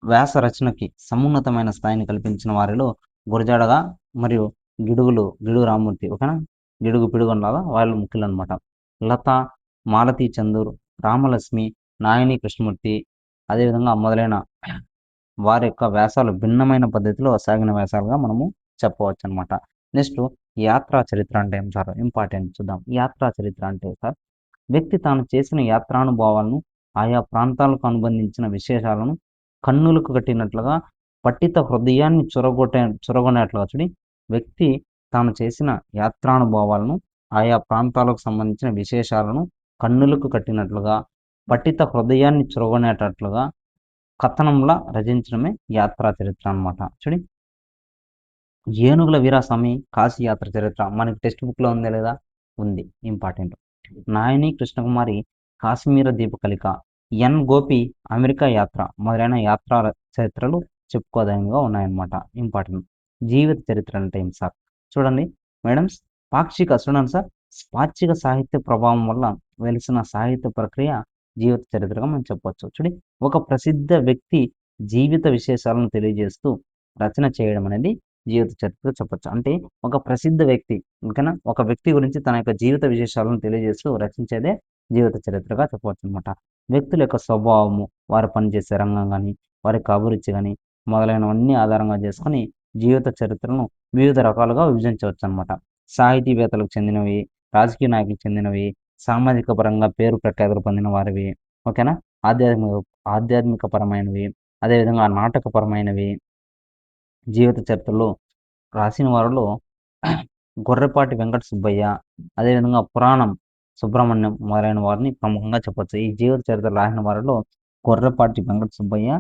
వ్యాస రచనకి సమున్నతమైన స్థాయిని కల్పించిన వారిలో గురజాడగా మరియు గిడుగు రామ్మూర్తి ఓకేనా. గిడుగు పిడుగొనలాగా వాళ్ళు ముఖ్యులు అనమాట. లత, మాలతీ చందూర్, రామలక్ష్మి, నాయని కృష్ణమూర్తి అదేవిధంగా మొదలైన వారి యొక్క వ్యాసాలు భిన్నమైన పద్ధతిలో సాగిన వ్యాసాలుగా మనము చెప్పవచ్చు అనమాట. నెక్స్ట్ యాత్రా చరిత్ర అంటే ఏం సార్? ఇంపార్టెంట్ చూద్దాం. యాత్రా చరిత్ర అంటే సార్, వ్యక్తి తాను చేసిన యాత్రానుభవాలను, ఆయా ప్రాంతాలకు అనుబంధించిన విశేషాలను కన్నులకు కట్టినట్లుగా పట్టిత హృదయాన్ని చొరగొనేట్లుగా చూడి, వ్యక్తి తాను చేసిన యాత్రానుభవాలను, ఆయా ప్రాంతాలకు సంబంధించిన విశేషాలను కన్నులకు కట్టినట్లుగా పట్టిత హృదయాన్ని చొరగొనేటట్లుగా కథనంలా రచించడమే యాత్రా చరిత్ర అనమాట. చూడి, ఏనుగుల వీరాస్వామి కాశీ యాత్ర చరిత్ర మనకి టెక్స్ట్ బుక్లో ఉందా లేదా? ఉంది. ఇంపార్టెంట్. నాయని కృష్ణకుమారి కాశ్మీర దీపకలిక, ఎన్ గోపి అమెరికా యాత్ర మొదలైన యాత్రా చరిత్రలు చెప్పుకోదగినవిగా ఉన్నాయన్నమాట. ఇంపార్టెంట్. జీవిత చరిత్ర అంటే ఏం సార్? చూడండి మేడమ్స్, చూడండి సార్, పాక్షిక సాహిత్య ప్రభావం వల్ల వెలిసిన సాహిత్య ప్రక్రియ జీవిత చరిత్రగా మనం చెప్పొచ్చు. ఒక ప్రసిద్ధ వ్యక్తి జీవిత విశేషాలను తెలియజేస్తూ రచన చేయడం అనేది జీవిత చరిత్రగా చెప్పొచ్చు. అంటే ఒక ప్రసిద్ధ వ్యక్తి, ఓకేనా? ఒక వ్యక్తి గురించి తన యొక్క జీవిత విశేషాలను తెలియజేస్తూ రచించేదే జీవిత చరిత్రగా చెప్పవచ్చనమాట. వ్యక్తుల యొక్క స్వభావము, వారు పనిచేసే రంగం గాని, వారి యొక్క అభిరుచి గాని మొదలైనవన్నీ ఆధారంగా చేసుకొని జీవిత చరిత్రను వివిధ రకాలుగా విభజించవచ్చనమాట. సాహితీవేత్తలకు చెందినవి, రాజకీయ నాయకులకు చెందినవి, సామాజిక పరంగా పేరు ప్రఖ్యాతులు పొందిన వారివి, ఓకేనా? ఆధ్యాత్మిక ఆధ్యాత్మికపరమైనవి, అదేవిధంగా నాటకపరమైనవి జీవిత చరిత్రలో రాసిన వారిలో గొర్రెపాటి వెంకట సుబ్బయ్య, అదేవిధంగా పురాణం సుబ్రహ్మణ్యం మొదలైన వారిని ప్రముఖంగా చెప్పొచ్చు. ఈ జీవిత చరిత్ర రాసిన వారిలో గొర్రెపాటి వెంకట సుబ్బయ్య,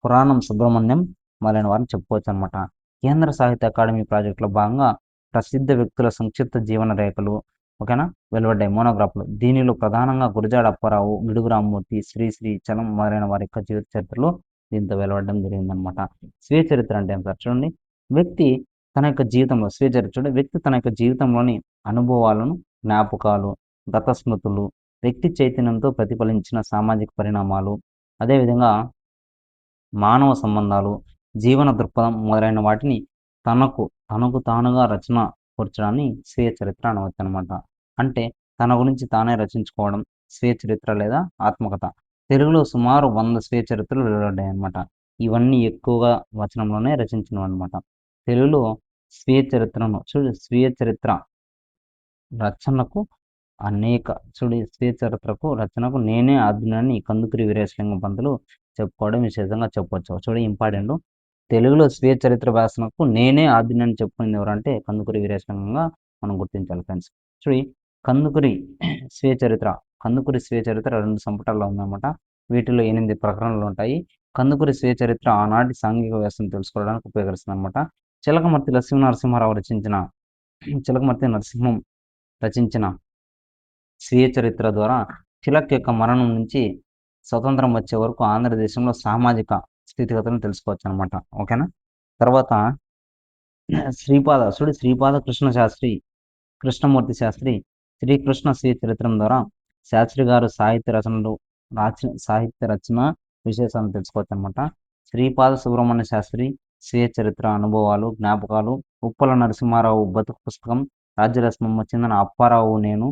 పురాణం సుబ్రహ్మణ్యం మొదలైన వారిని చెప్పుకోవచ్చనమాట. కేంద్ర సాహిత్య అకాడమీ ప్రాజెక్టులో భాగంగా ప్రసిద్ధ వ్యక్తుల సంక్షిప్త జీవన రేఖలు, ఓకేనా, వెలువడ్డాయి మోనోగ్రాఫ్లు. దీనిలో ప్రధానంగా గురజాడ అప్పారావు, గిడుగు రామ్మూర్తి, శ్రీశ్రీ, చలం మొదలైన వారి యొక్క జీవిత చరిత్రలు దీంతో వెలువడడం జరిగిందనమాట. స్వీయ చరిత్ర అంటే ఏం సార్? చూడండి, వ్యక్తి తన యొక్క జీవితంలో స్వీయ చరిత్ర చూడండి, వ్యక్తి తన యొక్క జీవితంలోని అనుభవాలను, జ్ఞాపకాలు, గత స్మృతులు, వ్యక్తి చైతన్యంతో ప్రతిఫలించిన సామాజిక పరిణామాలు, అదేవిధంగా మానవ సంబంధాలు, జీవన దృక్పథం మొదలైన వాటిని తనకు తానుగా రచన కూర్చడాన్ని స్వీయ చరిత్ర అనవచ్చనమాట. అంటే తన గురించి తానే రచించుకోవడం స్వీయ చరిత్ర లేదా ఆత్మకథ. తెలుగులో సుమారు 100 స్వీయ చరిత్రలు వెలువడ్డాయన్నమాట. ఇవన్నీ ఎక్కువగా వచనంలోనే రచించినవన్నమాట. తెలుగులో స్వీయ చరిత్ర రచనకు స్వీయ చరిత్రకు రచనకు నేనే ఆద్యుడినని కందుకూరి వీరేశలింగం పంతులు చెప్పుకోవడం విశేషంగా చెప్పొచ్చు. ఇంపార్టెంట్, తెలుగులో స్వీయ చరిత్ర వ్యాసనకు నేనే ఆద్యుడినని చెప్పుకుంది ఎవరంటే కందుకూరి వీరేశలింగంగా మనం గుర్తించాలి ఫ్రెండ్స్. కందుకూరి స్వీయ చరిత్ర కందుకూరి స్వీయ చరిత్ర 2 సంపుటాల్లో ఉందన్నమాట. వీటిలో 8 ప్రకరణలు ఉంటాయి. కందుకూరి స్వీయ చరిత్ర ఆనాటి సాంఘిక వ్యవస్థను తెలుసుకోవడానికి ఉపయోగిస్తుంది అనమాట. చిలకమర్తి నరసింహారావు రచించిన స్వీయ చరిత్ర ద్వారా తిలక్ యొక్క మరణం నుంచి స్వతంత్రం వచ్చే వరకు ఆంధ్రదేశంలో సామాజిక స్థితిగతులను తెలుసుకోవచ్చు అనమాట. ఓకేనా? తర్వాత శ్రీపాద కృష్ణమూర్తి శాస్త్రి శ్రీకృష్ణ స్వీయ చరిత్రం ద్వారా శాస్త్రి గారు సాహిత్య రచన విశేషాలను తెలుసుకోవచ్చు అనమాట. శ్రీపాద సుబ్రహ్మణ్య శాస్త్రి స్వీయ చరిత్ర అనుభవాలు, జ్ఞాపకాలు, ఉప్పల నరసింహారావు బతుకు పుస్తకం, రాజ్యరత్నమ్మ చెందిన అప్పారావు నేను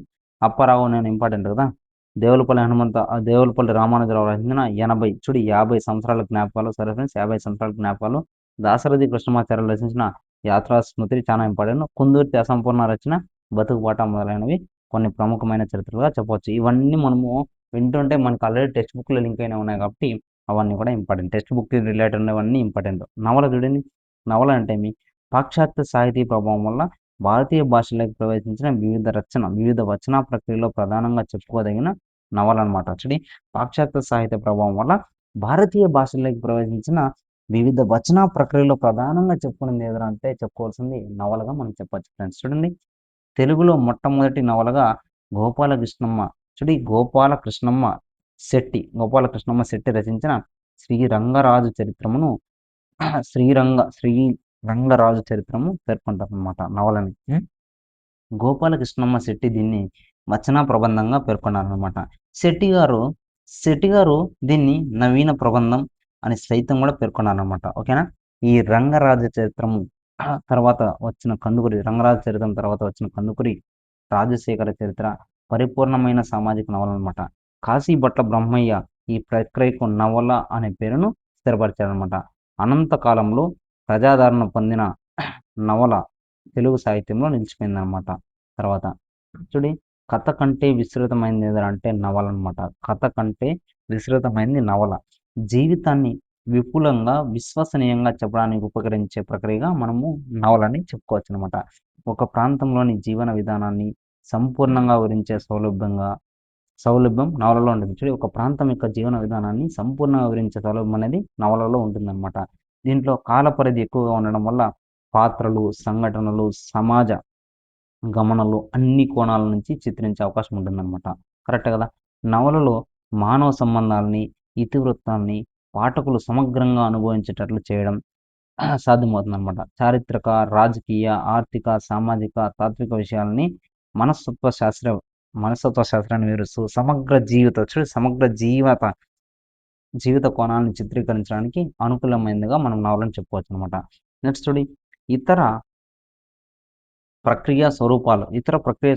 ఇంపార్టెంట్ కదా. దేవులపల్లి రామానుజరావు రచించిన 50 సంవత్సరాల జ్ఞాపకాలు, 50 సంవత్సరాల జ్ఞాపకాలు. దాశరథి కృష్ణమాచార్యులు రచించిన యాత్రా స్మృతి చాలా ఇంపార్టెంట్. కుందుర్తి అసంపూర్ణ రచన బతుకు పాట మొదలైనవి కొన్ని ప్రముఖమైన చరిత్రలుగా చెప్పవచ్చు. ఇవన్నీ మనము వింటుంటే మనకు ఆల్రెడీ టెక్స్ట్ బుక్లో లింక్ అయినా ఉన్నాయి కాబట్టి అవన్నీ కూడా ఇంపార్టెంట్. టెక్స్ట్ బుక్ రిలేటెడ్ ఉన్నవన్నీ ఇంపార్టెంట్. నవల చూడండి, నవల అంటే పాశ్చాత్య సాహితీ ప్రభావం వల్ల భారతీయ భాషలోకి ప్రవేశించిన వివిధ వచన ప్రక్రియలో ప్రధానంగా చెప్పుకోదగిన నవల అనమాట. పాశ్చాత్య సాహిత్య ప్రభావం వల్ల భారతీయ భాషలోకి ప్రవేశించిన వివిధ వచన ప్రక్రియలో ప్రధానంగా చెప్పుకోవాల్సింది నవలగా మనం చెప్పచ్చు ఫ్రెండ్స్. చూడండి, తెలుగులో మొట్టమొదటి నవలగా గోపాలకృష్ణమ్మ శెట్టి రచించిన శ్రీరంగరాజు చరిత్రము పేర్కొంటారన్నమాట నవలని. గోపాలకృష్ణమ్మ శెట్టి దీన్ని వచన ప్రబంధంగా పేర్కొన్నారనమాట. శెట్టి గారు దీన్ని నవీన ప్రబంధం అని సైతం కూడా పేర్కొన్నారనమాట. ఓకేనా? ఈ రంగరాజు చరిత్రము తర్వాత వచ్చిన కందుకూరి రాజశేఖర చరిత్ర పరిపూర్ణమైన సామాజిక నవల అనమాట. కాశీభట్ల బ్రహ్మయ్య ఈ ప్రక్రియకు నవల అనే పేరును స్థిరపరిచారనమాట. అనంత కాలంలో ప్రజాదరణ పొందిన నవల తెలుగు సాహిత్యంలో నిలిచిపోయిందనమాట. తర్వాత కథ కంటే విస్తృతమైనది ఏదంటే నవల అనమాట. కథ కంటే విస్తృతమైనది నవల. జీవితాన్ని విపులంగా విశ్వసనీయంగా చెప్పడానికి ఉపకరించే ప్రక్రియగా మనము నవలని చెప్పుకోవచ్చు అనమాట. ఒక ప్రాంతంలోని జీవన విధానాన్ని సంపూర్ణంగా వివరించే సౌలభ్యం నవలలో ఉంటుంది. ఒక ప్రాంతం యొక్క జీవన విధానాన్ని సంపూర్ణంగా వివరించే సౌలభ్యం అనేది నవలలో ఉంటుందన్నమాట. దీంట్లో కాల పరిధి ఎక్కువగా ఉండడం వల్ల పాత్రలు, సంఘటనలు, సమాజ గమనాలు అన్ని కోణాల నుంచి చిత్రించే అవకాశం ఉంటుందన్నమాట. కరెక్ట్ కదా? నవలలో మానవ సంబంధాలని, ఇతివృత్తాన్ని పాఠకులు సమగ్రంగా అనుభవించేటట్లు చేయడం, సాధ్యమవుతుందనమాట. చారిత్రక, రాజకీయ, ఆర్థిక, సామాజిక, తాత్విక విషయాలని మనస్తత్వ శాస్త్ర మనస్తత్వ శాస్త్రాన్ని వివరిస్తూ సమగ్ర జీవిత కోణాలను చిత్రీకరించడానికి అనుకూలమైనదిగా మనం నవలను చెప్పుకోవచ్చనమాట. నెక్స్ట్ చూడండి, ఇతర ఇతర ప్రక్రియ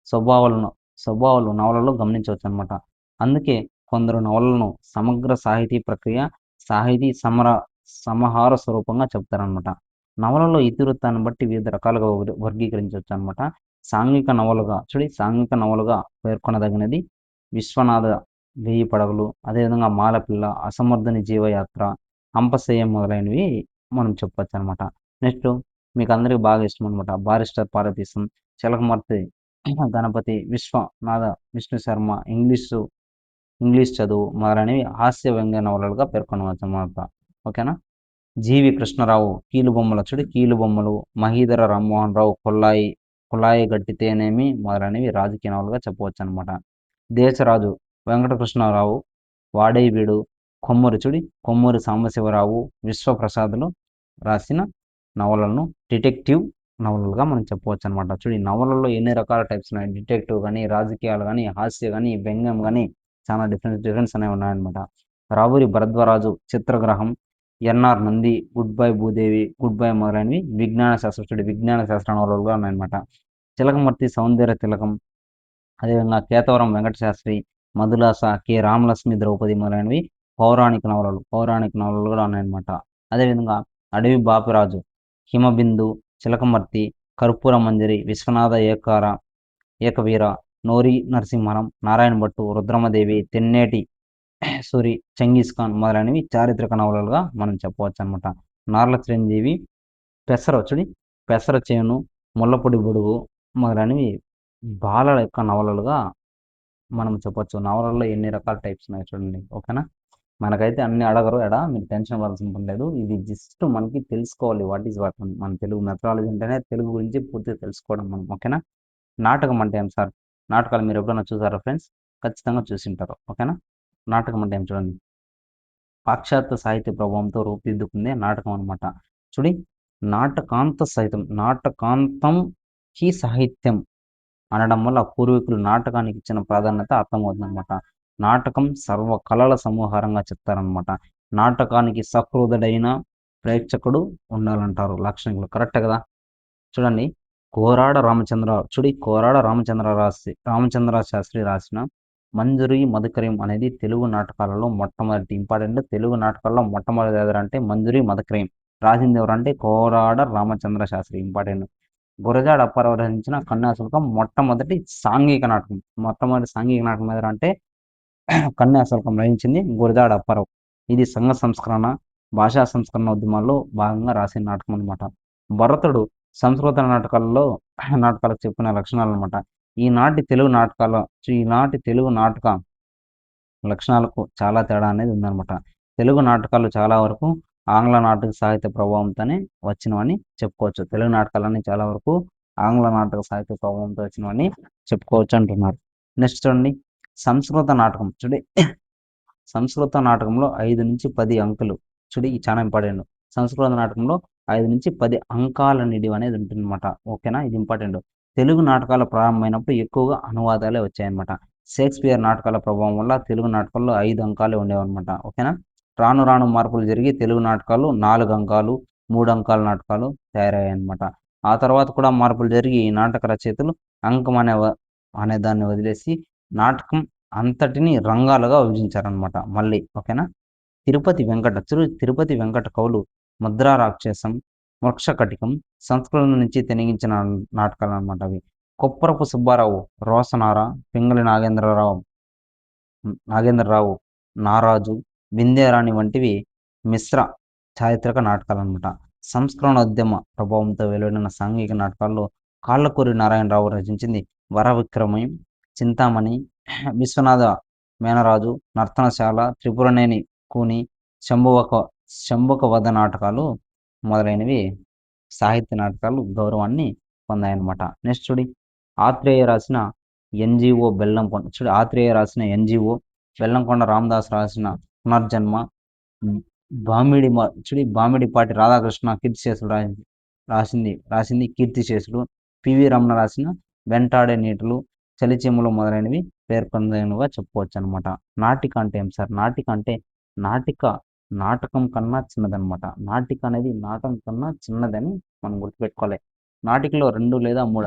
స్వభావాలను స్వభావాలు నవలలో గమనించవచ్చనమాట. అందుకే కొందరు నవలను సమగ్ర సాహితీ ప్రక్రియ, సాహితీ సమాహార స్వరూపంగా చెప్తారనమాట. నవలలో ఇతివృత్తాన్ని బట్టి వివిధ రకాలుగా వర్గీకరించవచ్చనమాట. సాంఘిక నవలుగా పేర్కొనదగినది 'విశ్వనాథ వెయ్యి పడగలు', అదేవిధంగా 'మాలపిల్ల', 'అసమర్థుని జీవయాత్ర', 'హంపశయ్యం' మొదలైనవి మనం చెప్పొచ్చనమాట. నెక్స్ట్ మీకు అందరికి బాగా ఇష్టం అనమాట 'బారిస్టర్ పార్వతీశం', 'చిలకమర్తి గణపతి', 'విష్ణు శర్మ', ఇంగ్లీష్ చదువు మొదలైనవి హాస్య వ్యంగ్య నవలలుగా పేర్కొనవచ్చనమాట. ఓకేనా. జీవి కృష్ణరావు కీలుబొమ్మలు, మహీధర రామ్మోహన్ రావు కుళాయి గట్టితేనేమి మొదలైనవి రాజకీయ నవలుగా చెప్పవచ్చు అనమాట. దేశరాజు వెంకటకృష్ణరావు వాడేవీడు, కొమ్మూరి సాంబశివరావు, విశ్వప్రసాదులు రాసిన నవలలను డిటెక్టివ్ నవలలుగా మనం చెప్పవచ్చు అనమాట. నవలల్లో ఎన్ని రకాల టైప్స్ ఉన్నాయి. డిటెక్టివ్ కానీ, రాజకీయాలు కానీ, హాస్య కానీ, వ్యంగ్యం కానీ చాలా డిఫరెన్స్ అనేవి ఉన్నాయన్నమాట. రావూరి భరద్వారాజు చిత్రగ్రహం, NR Nandi, good bye Bhudevi, good bye మొదలైనవి విజ్ఞాన శాస్త్ర నవలలుగా ఉన్నాయన్నమాట. చిలకమర్తి సౌందర్య తిలకం, అదేవిధంగా కేతవరం వెంకటశాస్త్రి, మధులాస, కె రామలక్ష్మి ద్రౌపది మొదలైనవి పౌరాణిక నవలలు కూడా ఉన్నాయన్నమాట. అదేవిధంగా అడవి బాపిరాజు, హిమబిందు, చిలకమర్తి, కర్పూర మంజరి, విశ్వనాథ ఏకవీర, నోరి నరసింహరం, నారాయణ భట్టు, రుద్రమదేవి, తెన్నేటి సూరి, చెంగీస్ ఖాన్ మొదలైనవి చారిత్రక నవలలుగా మనం చెప్పవచ్చు అనమాట. నార్ల చిరంజీవి పెసర చేను, ముల్లపొడి బుడుగు మొదలైనవి బాలల యొక్క నవలలుగా మనం చెప్పొచ్చు. నవలల్లో ఎన్ని రకాల టైప్స్ ఉన్నాయి చూడండి. ఓకేనా. మనకైతే అన్ని అడగరు మీరు టెన్షన్ అవ్వాల్సిన పని లేదు. ఇది జస్ట్ మనకి తెలుసుకోవాలి వాట్ ఈజ్ వాట్. మన తెలుగు మెథడాలజీ అంటేనే తెలుగు గురించి పూర్తిగా తెలుసుకోవడం మనం. ఓకేనా. నాటకం అంటే ఏం సార్? నాటకాలు మీరు ఎప్పుడైనా చూసారా ఫ్రెండ్స్? ఖచ్చితంగా చూసింటారు. ఓకేనా. నాటకం అంటే ఏం చూడండి. పాశ్చాత్య సాహిత్య ప్రభావంతో రూపుదిద్దుకుందే నాటకం అనమాట. నాటకాంతం హీ సాహిత్యం అనడం వల్ల పూర్వీకులు నాటకానికి ఇచ్చిన ప్రాధాన్యత అర్థమవుతుందన్నమాట. నాటకం సర్వ కళల సమాహారంగా చెప్తారనమాట. నాటకానికి సహృదయుడైన ప్రేక్షకుడు ఉండాలంటారు లక్షణాలు. కరెక్ట్ కదా. చూడండి, కోరాడ రామచంద్ర శాస్త్రి రాసిన మంజరి మధుకరం అనేది తెలుగు నాటకాలలో మొట్టమొదటి ఇంపార్టెంట్. తెలుగు నాటకాల్లో మొట్టమొదటి ఎవరంటే మంజరి మధుకరం. రాసింది ఎవరంటే కోరాడ రామచంద్ర శాస్త్రి. ఇంపార్టెంట్. గురజాడ అప్పారావు రచించిన కన్యాశుల్కం మొట్టమొదటి సాంఘిక నాటకం ఎవరంటే కన్యాశుల్కం రచించింది గురజాడ అప్పారావు. ఇది సంఘ సంస్కరణ, భాషా సంస్కరణ ఉద్యమాల్లో భాగంగా రాసిన నాటకం అనమాట. భరతుడు సంస్కృత నాటకాలకు చెప్పిన లక్షణాలు అనమాట. ఈనాటి తెలుగు నాటక లక్షణాలకు చాలా తేడా అనేది ఉందన్నమాట. తెలుగు నాటకాలు చాలా వరకు ఆంగ్ల నాటక సాహిత్య ప్రభావంతోనే వచ్చినవని చెప్పుకోవచ్చు. తెలుగు నాటకాలన్నీ చాలా వరకు ఆంగ్ల నాటక సాహిత్య ప్రభావంతో వచ్చినవని చెప్పుకోవచ్చు అంటున్నారు. నెక్స్ట్ చూడండి, సంస్కృత నాటకం. సంస్కృత నాటకంలో 5 నుంచి 10 అంకెలు. ఇది చాలా ఇంపార్టెంట్. సంస్కృత నాటకంలో 5 నుంచి 10 అంకాల నిడివి అనేది ఉంటుందన్నమాట. ఓకేనా. ఇది ఇంపార్టెంట్. తెలుగు నాటకాలు ప్రారంభమైనప్పుడు ఎక్కువగా అనువాదాలే వచ్చాయన్నమాట. షేక్స్పియర్ నాటకాల ప్రభావం వల్ల తెలుగు నాటకాల్లో 5 అంకాలే ఉండేవన్నమాట. ఓకేనా. రాను రాను మార్పులు జరిగి తెలుగు నాటకాలు 4 అంకాలు, 3 అంకాల నాటకాలు తయారయ్యాయన్నమాట. ఆ తర్వాత కూడా మార్పులు జరిగి నాటక రచయితలు అంకం అనే దాన్ని వదిలేసి నాటకం అంతటిని రంగాలుగా విభజించారనమాట మళ్ళీ. ఓకేనా. తిరుపతి వెంకట కవులు ముద్రా రాక్షసం, మోక్షకటికం సంస్కృతం నుంచి తెనిగించిన నాటకాలు అనమాట అవి. కొప్పరపు సుబ్బారావు రోసనార, పింగళి నాగేంద్రరావు నారాజు, వింధ్యారాణి వంటివి మిశ్ర చారిత్రక నాటకాలు అనమాట. సంస్కరణోద్యమ ప్రభావంతో వెలువడిన సాంఘిక నాటకాల్లో కాళ్ళకూరి నారాయణరావు రచించింది వరవిక్రమం, చింతామణి, విశ్వనాథ మేనరాజు, నర్తనశాల, త్రిపురనేని కూని, శంభుక వధ నాటకాలు మొదలైనవి సాహిత్య నాటకాలు గౌరవాన్ని పొందాయన్నమాట. నెక్స్ట్ ఆత్రేయ రాసిన ఎన్జిఓ బెల్లంకొండ రామదాస్ రాసిన పునర్జన్మ, బామిడిపాటి రాధాకృష్ణ కీర్తిశేషులు రాసింది కీర్తిశేషులు. పివి రమణ రాసిన వెంటాడే నీటలు, చలిచెములు మొదలైనవి పేర్కొన్నవిగా చెప్పుకోవచ్చు అనమాట. నాటిక అంటే ఏం సార్? నాటిక అంటే నాటిక నాటకం కన్నా చిన్నదనమాట. నాటిక అనేది నాటకం కన్నా చిన్నదని మనం గుర్తుపెట్టుకోవాలి. నాటికలో 2 లేదా 3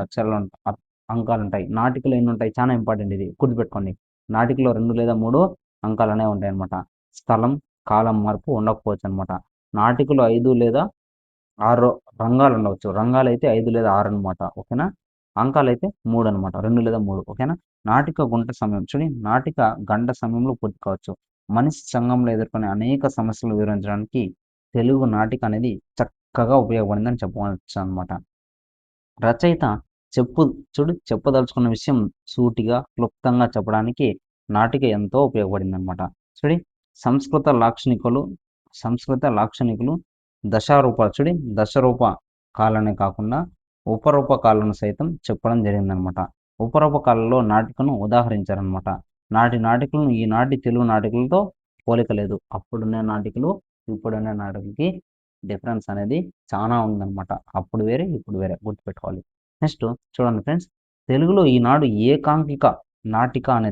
అంకాలు ఉంటాయి. నాటికలో ఎన్ని ఉంటాయి? చాలా ఇంపార్టెంట్, ఇది గుర్తుపెట్టుకోండి. నాటికలో 2 లేదా 3 అంకాలనే ఉంటాయి అనమాట. స్థలం, కాలం మార్పు ఉండకపోవచ్చు అనమాట. నాటికలో 5 లేదా 6 రంగాలు ఉండవచ్చు. రంగాలు అయితే 5 లేదా 6 అనమాట. ఓకేనా? అంకాలు అయితే 3 అనమాట. 2 లేదా 3. ఓకేనా? నాటిక నాటిక గంట సమయంలో పూర్తి కావచ్చు. మనిషి సంఘంలో ఎదుర్కొనే అనేక సమస్యలు వివరించడానికి తెలుగు నాటిక అనేది చక్కగా ఉపయోగపడిందని చెప్పవచ్చు అనమాట. రచయిత చెప్పు చెప్పదలుచుకున్న విషయం సూటిగా, క్లుప్తంగా చెప్పడానికి నాటిక ఎంతో ఉపయోగపడిందనమాట. చూడి సంస్కృత లాక్షణికులు సంస్కృత లాక్షణికులు దశరూప కాలనే కాకుండా ఉపరూపకాలను సైతం చెప్పడం జరిగిందనమాట. ఉపరూపకాలలో నాటికను ఉదాహరించారనమాట. నాటి నాటికలను ఈనాటి తెలుగు నాటికలతో పోలిక లేదు. అప్పుడున్న నాటికలు ఇప్పుడున్న నాటికలకి డిఫరెన్స్ అనేది చాలా ఉందన్నమాట. అప్పుడు వేరే, ఇప్పుడు వేరే, గుర్తుపెట్టుకోవాలి. నెక్స్ట్ చూడండి ఫ్రెండ్స్, తెలుగులో ఈనాడు ఏకాంకిక నాటిక అనే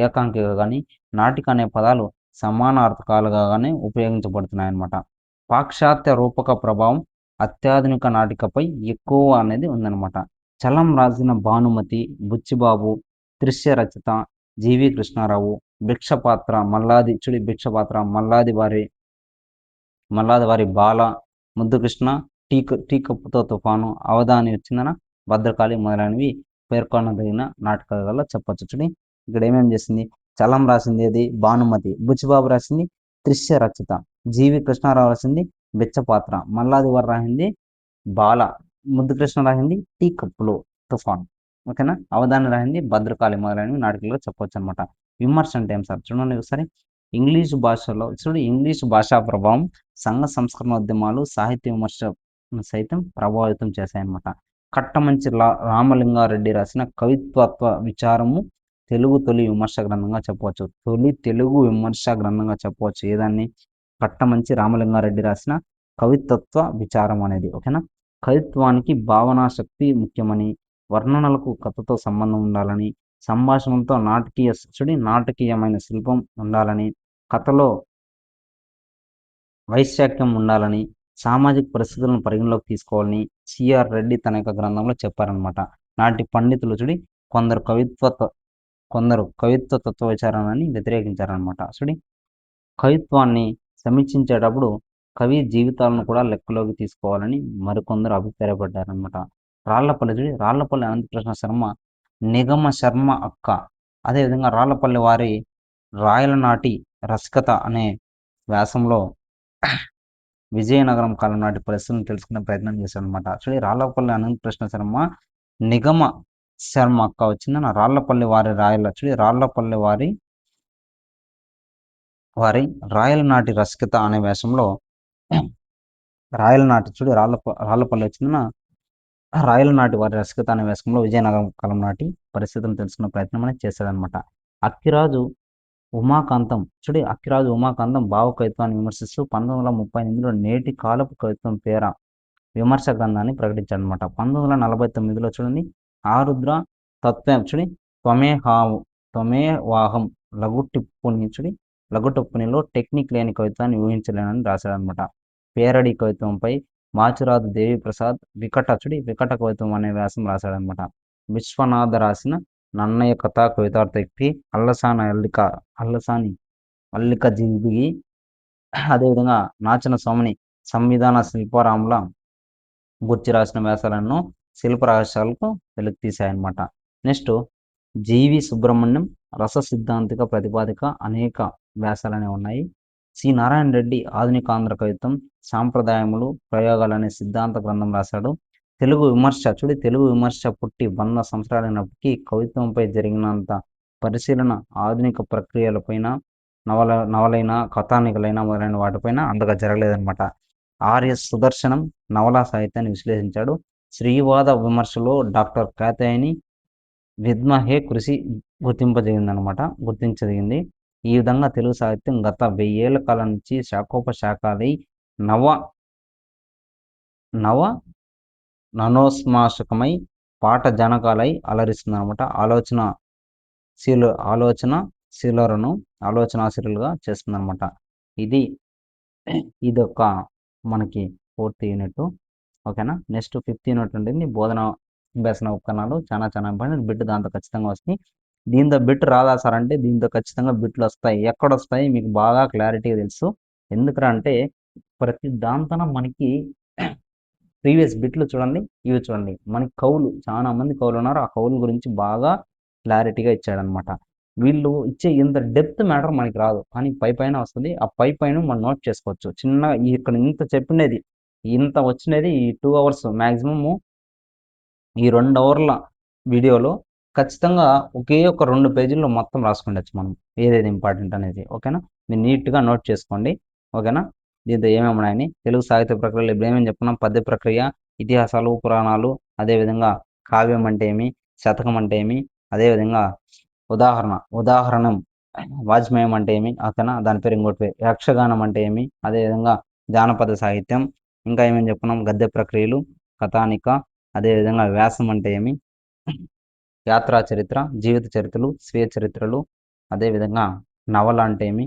ఏకాంకిక కానీ నాటిక అనే పదాలు సమానార్థకాలుగా కానీ ఉపయోగించబడుతున్నాయి అన్నమాట. పాశ్చాత్య రూపక ప్రభావం అత్యాధునిక నాటికపై ఎక్కువ అనేది ఉందన్నమాట. చలం రాసిన భానుమతి, బుచ్చిబాబు, దృశ్య రచిత, జీవి కృష్ణారావు, భిక్షపాత్ర, మల్లాది వారి బాల, ముద్దుకృష్ణ, టీ కప్పుతో తుఫాను, అవధాని వచ్చిందన, భద్రకాళి మొదలైనవి పేర్కొనదగిన నాటకాలలో చెప్పచ్చు. ఇక్కడ ఏమేమి చేసింది? చలం రాసింది ఏది? భానుమతి. బుచ్చిబాబు రాసింది దృశ్య రచిత. జీవి కృష్ణారావు రాసింది బిచ్చపాత్ర. మల్లాది వారు రాసింది బాల. ముద్దుకృష్ణ రాసింది టీ కప్పులో తుఫాను. ఓకేనా? అవధాని రాసింది భద్రకాళి మొదలైనవి నాటకాలుగా చెప్పవచ్చు అనమాట. విమర్శ అంటే ఏం సార్? చూడండి ఒకసారి. ఇంగ్లీష్ భాషా ప్రభావం సంఘ సంస్కరణోద్యమాలు, సాహిత్య విమర్శ సైతం ప్రభావితం చేశాయన్నమాట. కట్టమంచి రామలింగారెడ్డి రాసిన కవిత్వత్వ విచారము తెలుగు తొలి విమర్శ గ్రంథంగా చెప్పవచ్చు. తెలుగు విమర్శ గ్రంథంగా చెప్పవచ్చు ఏదాన్ని? కట్టమంచి రామలింగారెడ్డి రాసిన కవిత్వత్వ విచారం అనేది. ఓకేనా? కవిత్వానికి భావనా శక్తి ముఖ్యమని, వర్ణనలకు కథతో సంబంధం ఉండాలని, సంభాషణతో నాటకీయమైన శిల్పం ఉండాలని, కథలో వైశాఖ్యం ఉండాలని, సామాజిక పరిస్థితులను పరిగణలోకి తీసుకోవాలని సిఆర్ రెడ్డి తన యొక్క గ్రంథంలో చెప్పారనమాట. నాటి పండితులు కొందరు కవిత్వ తత్వ విచారాన్ని వ్యతిరేకించారనమాట. కవిత్వాన్ని సమీక్షించేటప్పుడు కవి జీవితాలను కూడా లెక్కలోకి తీసుకోవాలని మరికొందరు అభిప్రాయపడ్డారనమాట. రాళ్లపల్లి అనంతకృష్ణ శర్మ, నిగమ శర్మ అక్క, అదేవిధంగా రాళ్లపల్లి వారి రాయల నాటి రసికత అనే వ్యాసంలో విజయనగరం కాలం నాటి పరిస్థితులను తెలుసుకునే ప్రయత్నం చేశాడనమాట. రాళ్లపల్లి అనంతకృష్ణ శర్మ, నిగమ శర్మ అక్క వచ్చిందన్న రాళ్లపల్లి వారి రాళ్లపల్లి వారి రాయల నాటి రసికత అనే వ్యాసంలో రాళ్లపల్లి వచ్చిందన్న రాయల నాటి వారి రసికత అనే వ్యాసంలో విజయనగరం కాలం నాటి పరిస్థితులను తెలుసుకునే ప్రయత్నం అనేది చేశాడనమాట. అక్కిరాజు ఉమాకాంతం భావ కవిత్వాన్ని విమర్శిస్తూ 1938లో నేటి కాలపు కవిత్వం పేర విమర్శ గ్రంథాన్ని ప్రకటించాడనమాట. 1949లో ఆరుద్ర తత్వం త్వమేవాహం లఘుటిప్పునిలో టెక్నిక్ లేని కవిత్వాన్ని ఊహించలేనని రాశాడనమాట. పేరడి కవిత్వంపై మాచురాదు దేవిప్రసాద్ వికట కవిత్వం అనే వ్యాసం రాశాడనమాట. విశ్వనాథ రాసిన నన్నయ్య కథా కవితార్థక్తి, అల్లసాని అల్లిక జింగిగి, అదేవిధంగా నాచన సోమని సంవిధాన శిల్పారాముల గుర్చి రాసిన వ్యాసాలను శిల్ప రహస్యాలకు వెలుగు తీశాయన్నమాట. నెక్స్ట్ జీవి సుబ్రహ్మణ్యం రస సిద్ధాంతిక ప్రతిపాదిక అనేక వ్యాసాలనే ఉన్నాయి. సి నారాయణ రెడ్డి ఆధునికాంధ్ర కవిత్వం, సాంప్రదాయములు, ప్రయోగాలు అనే సిద్ధాంత గ్రంథం రాశాడు. తెలుగు విమర్శ పుట్టి 100 సంవత్సరాలైనప్పటికీ కవిత్వంపై జరిగినంత పరిశీలన ఆధునిక ప్రక్రియలపైన, నవలైన, కథానికలైన మొదలైన వాటిపైన అంతగా జరగలేదన్నమాట. ఆర్ఎస్ సుదర్శనం నవలా సాహిత్యాన్ని విశ్లేషించాడు. శ్రీవాద విమర్శలో డాక్టర్ కాత్యాయని విద్మహే కృషి గుర్తించదగింది. ఈ విధంగా తెలుగు సాహిత్యం గత 1000 ఏళ్ల కాలం నుంచి శాఖోపశాఖలై నవ నవ ననోన్మాషకమై పాట జనకాలై అలరిస్తుందనమాట. ఆలోచనాశీలులను ఆలోచనాశీలులుగా చేస్తుందనమాట. ఇది ఇదొక మనకి ఫోర్త్ యూనిట్. ఓకేనా. నెక్స్ట్ ఫిఫ్త్ యూనిట్ ఉంటుంది బోధన అభ్యసన ఉపకరణాలు. చాలా ఇంపార్టెంట్ బిట్, దాంతో ఖచ్చితంగా వస్తాయి. దీంతో బిట్ రాదా సార్ అంటే దీంతో ఖచ్చితంగా బిట్లు వస్తాయి. ఎక్కడొస్తాయి మీకు బాగా క్లారిటీగా తెలుసు. ఎందుకంటే ప్రతి దాంతోన మనకి ప్రీవియస్ బిట్లు చూడండి, ఇవి చూడండి. మనకి చాలా మంది కవులు ఉన్నారు. ఆ కవుల గురించి బాగా క్లారిటీగా ఇచ్చాడనమాట. వీళ్ళు ఇచ్చే ఇంత డెప్త్ మ్యాటర్ మనకి రాదు, కానీ పైన వస్తుంది. ఆ పైన మనం నోట్ చేసుకోవచ్చు. చిన్న ఇక్కడ ఇంత చెప్పినది, ఇంత వచ్చినది ఈ 2 అవర్స్ మ్యాక్సిమము. ఈ 2 అవర్ల వీడియోలో ఖచ్చితంగా ఒకే ఒక 2 పేజీల్లో మొత్తం రాసుకుండొచ్చు మనం, ఏదేది ఇంపార్టెంట్ అనేది. ఓకేనా. మీరు నీట్గా నోట్ చేసుకోండి. ఓకేనా. దీంతో ఏమేమి ఉన్నాయని తెలుగు సాహిత్య ప్రక్రియలో ఇప్పుడు ఏమేమి చెప్పుకున్నాం: పద్య ప్రక్రియ, ఇతిహాసాలు, పురాణాలు, అదేవిధంగా కావ్యం అంటే ఏమి, శతకం అంటే ఏమి, అదేవిధంగా ఉదాహరణం వాజ్మయం అంటే ఏమి, ఓకేనా, దాని పేరు ఇంకోటి పేరు. యక్షగానం అంటే ఏమి, అదేవిధంగా జానపద సాహిత్యం, ఇంకా ఏమేమి చెప్పుకున్నాం: గద్య ప్రక్రియలు, కథానిక, అదేవిధంగా వ్యాసం అంటే ఏమి, యాత్రా చరిత్ర, జీవిత చరిత్రలు, స్వీయ చరిత్రలు, అదేవిధంగా నవల అంటే ఏమి,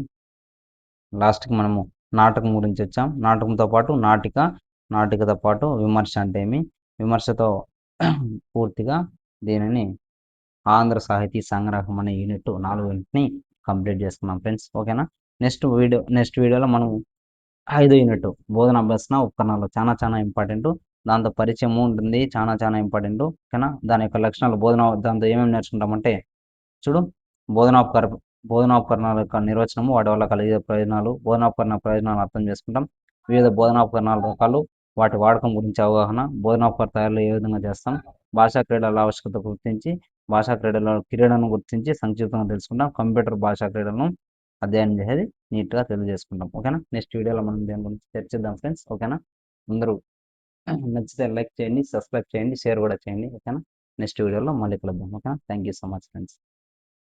లాస్ట్కి మనము నాటకం గురించి వచ్చాం. నాటకంతో పాటు నాటికతో పాటు విమర్శ అంటే ఏమి, విమర్శతో పూర్తిగా దీనిని ఆంధ్ర సాహితీ సంగ్రహం అనే యూనిట్ 4 యూనిట్ని కంప్లీట్ చేసుకున్నాం ఫ్రెండ్స్. ఓకేనా. నెక్స్ట్ వీడియోలో మనం 5వ యూనిట్ బోధన అభ్యసన ఉపకరణాలు చాలా ఇంపార్టెంట్. దాంతో పరిచయం ఉంటుంది, చాలా ఇంపార్టెంట్. ఓకేనా. దాని యొక్క లక్షణాలు, దాంతో ఏమేమి నేర్చుకుంటామంటే చూడు: బోధనోపకరణాల యొక్క నిర్వచనము, వాటి వల్ల కలిగే ప్రయోజనాలు, బోధనోపకరణ ప్రయోజనాలు అర్థం చేసుకుంటాం, వివిధ బోధనోపకరణాల రకాలు, వాటి వాడకం గురించి అవగాహన, బోధనోపకరణ తయారీలో ఏ విధంగా చేస్తాం, భాషా క్రీడల ఆవశ్యకత గుర్తించి క్రీడను గుర్తించి సంక్షిప్తంగా తెలుసుకుంటాం, కంప్యూటర్ భాషా క్రీడలను అధ్యయనం చేసేది నీట్గా తెలియజేసుకుంటాం. ఓకేనా. నెక్స్ట్ వీడియోలో మనం దేని గురించి చర్చిద్దాం ఫ్రెండ్స్. ఓకేనా. అందరూ నచ్చితే లైక్ చేయండి, సబ్స్క్రైబ్ చేయండి, షేర్ కూడా చేయండి. ఓకేనా. నెక్స్ట్ వీడియోలో మళ్ళీ కలుద్దాం. ఓకేనా. Thank you so much friends.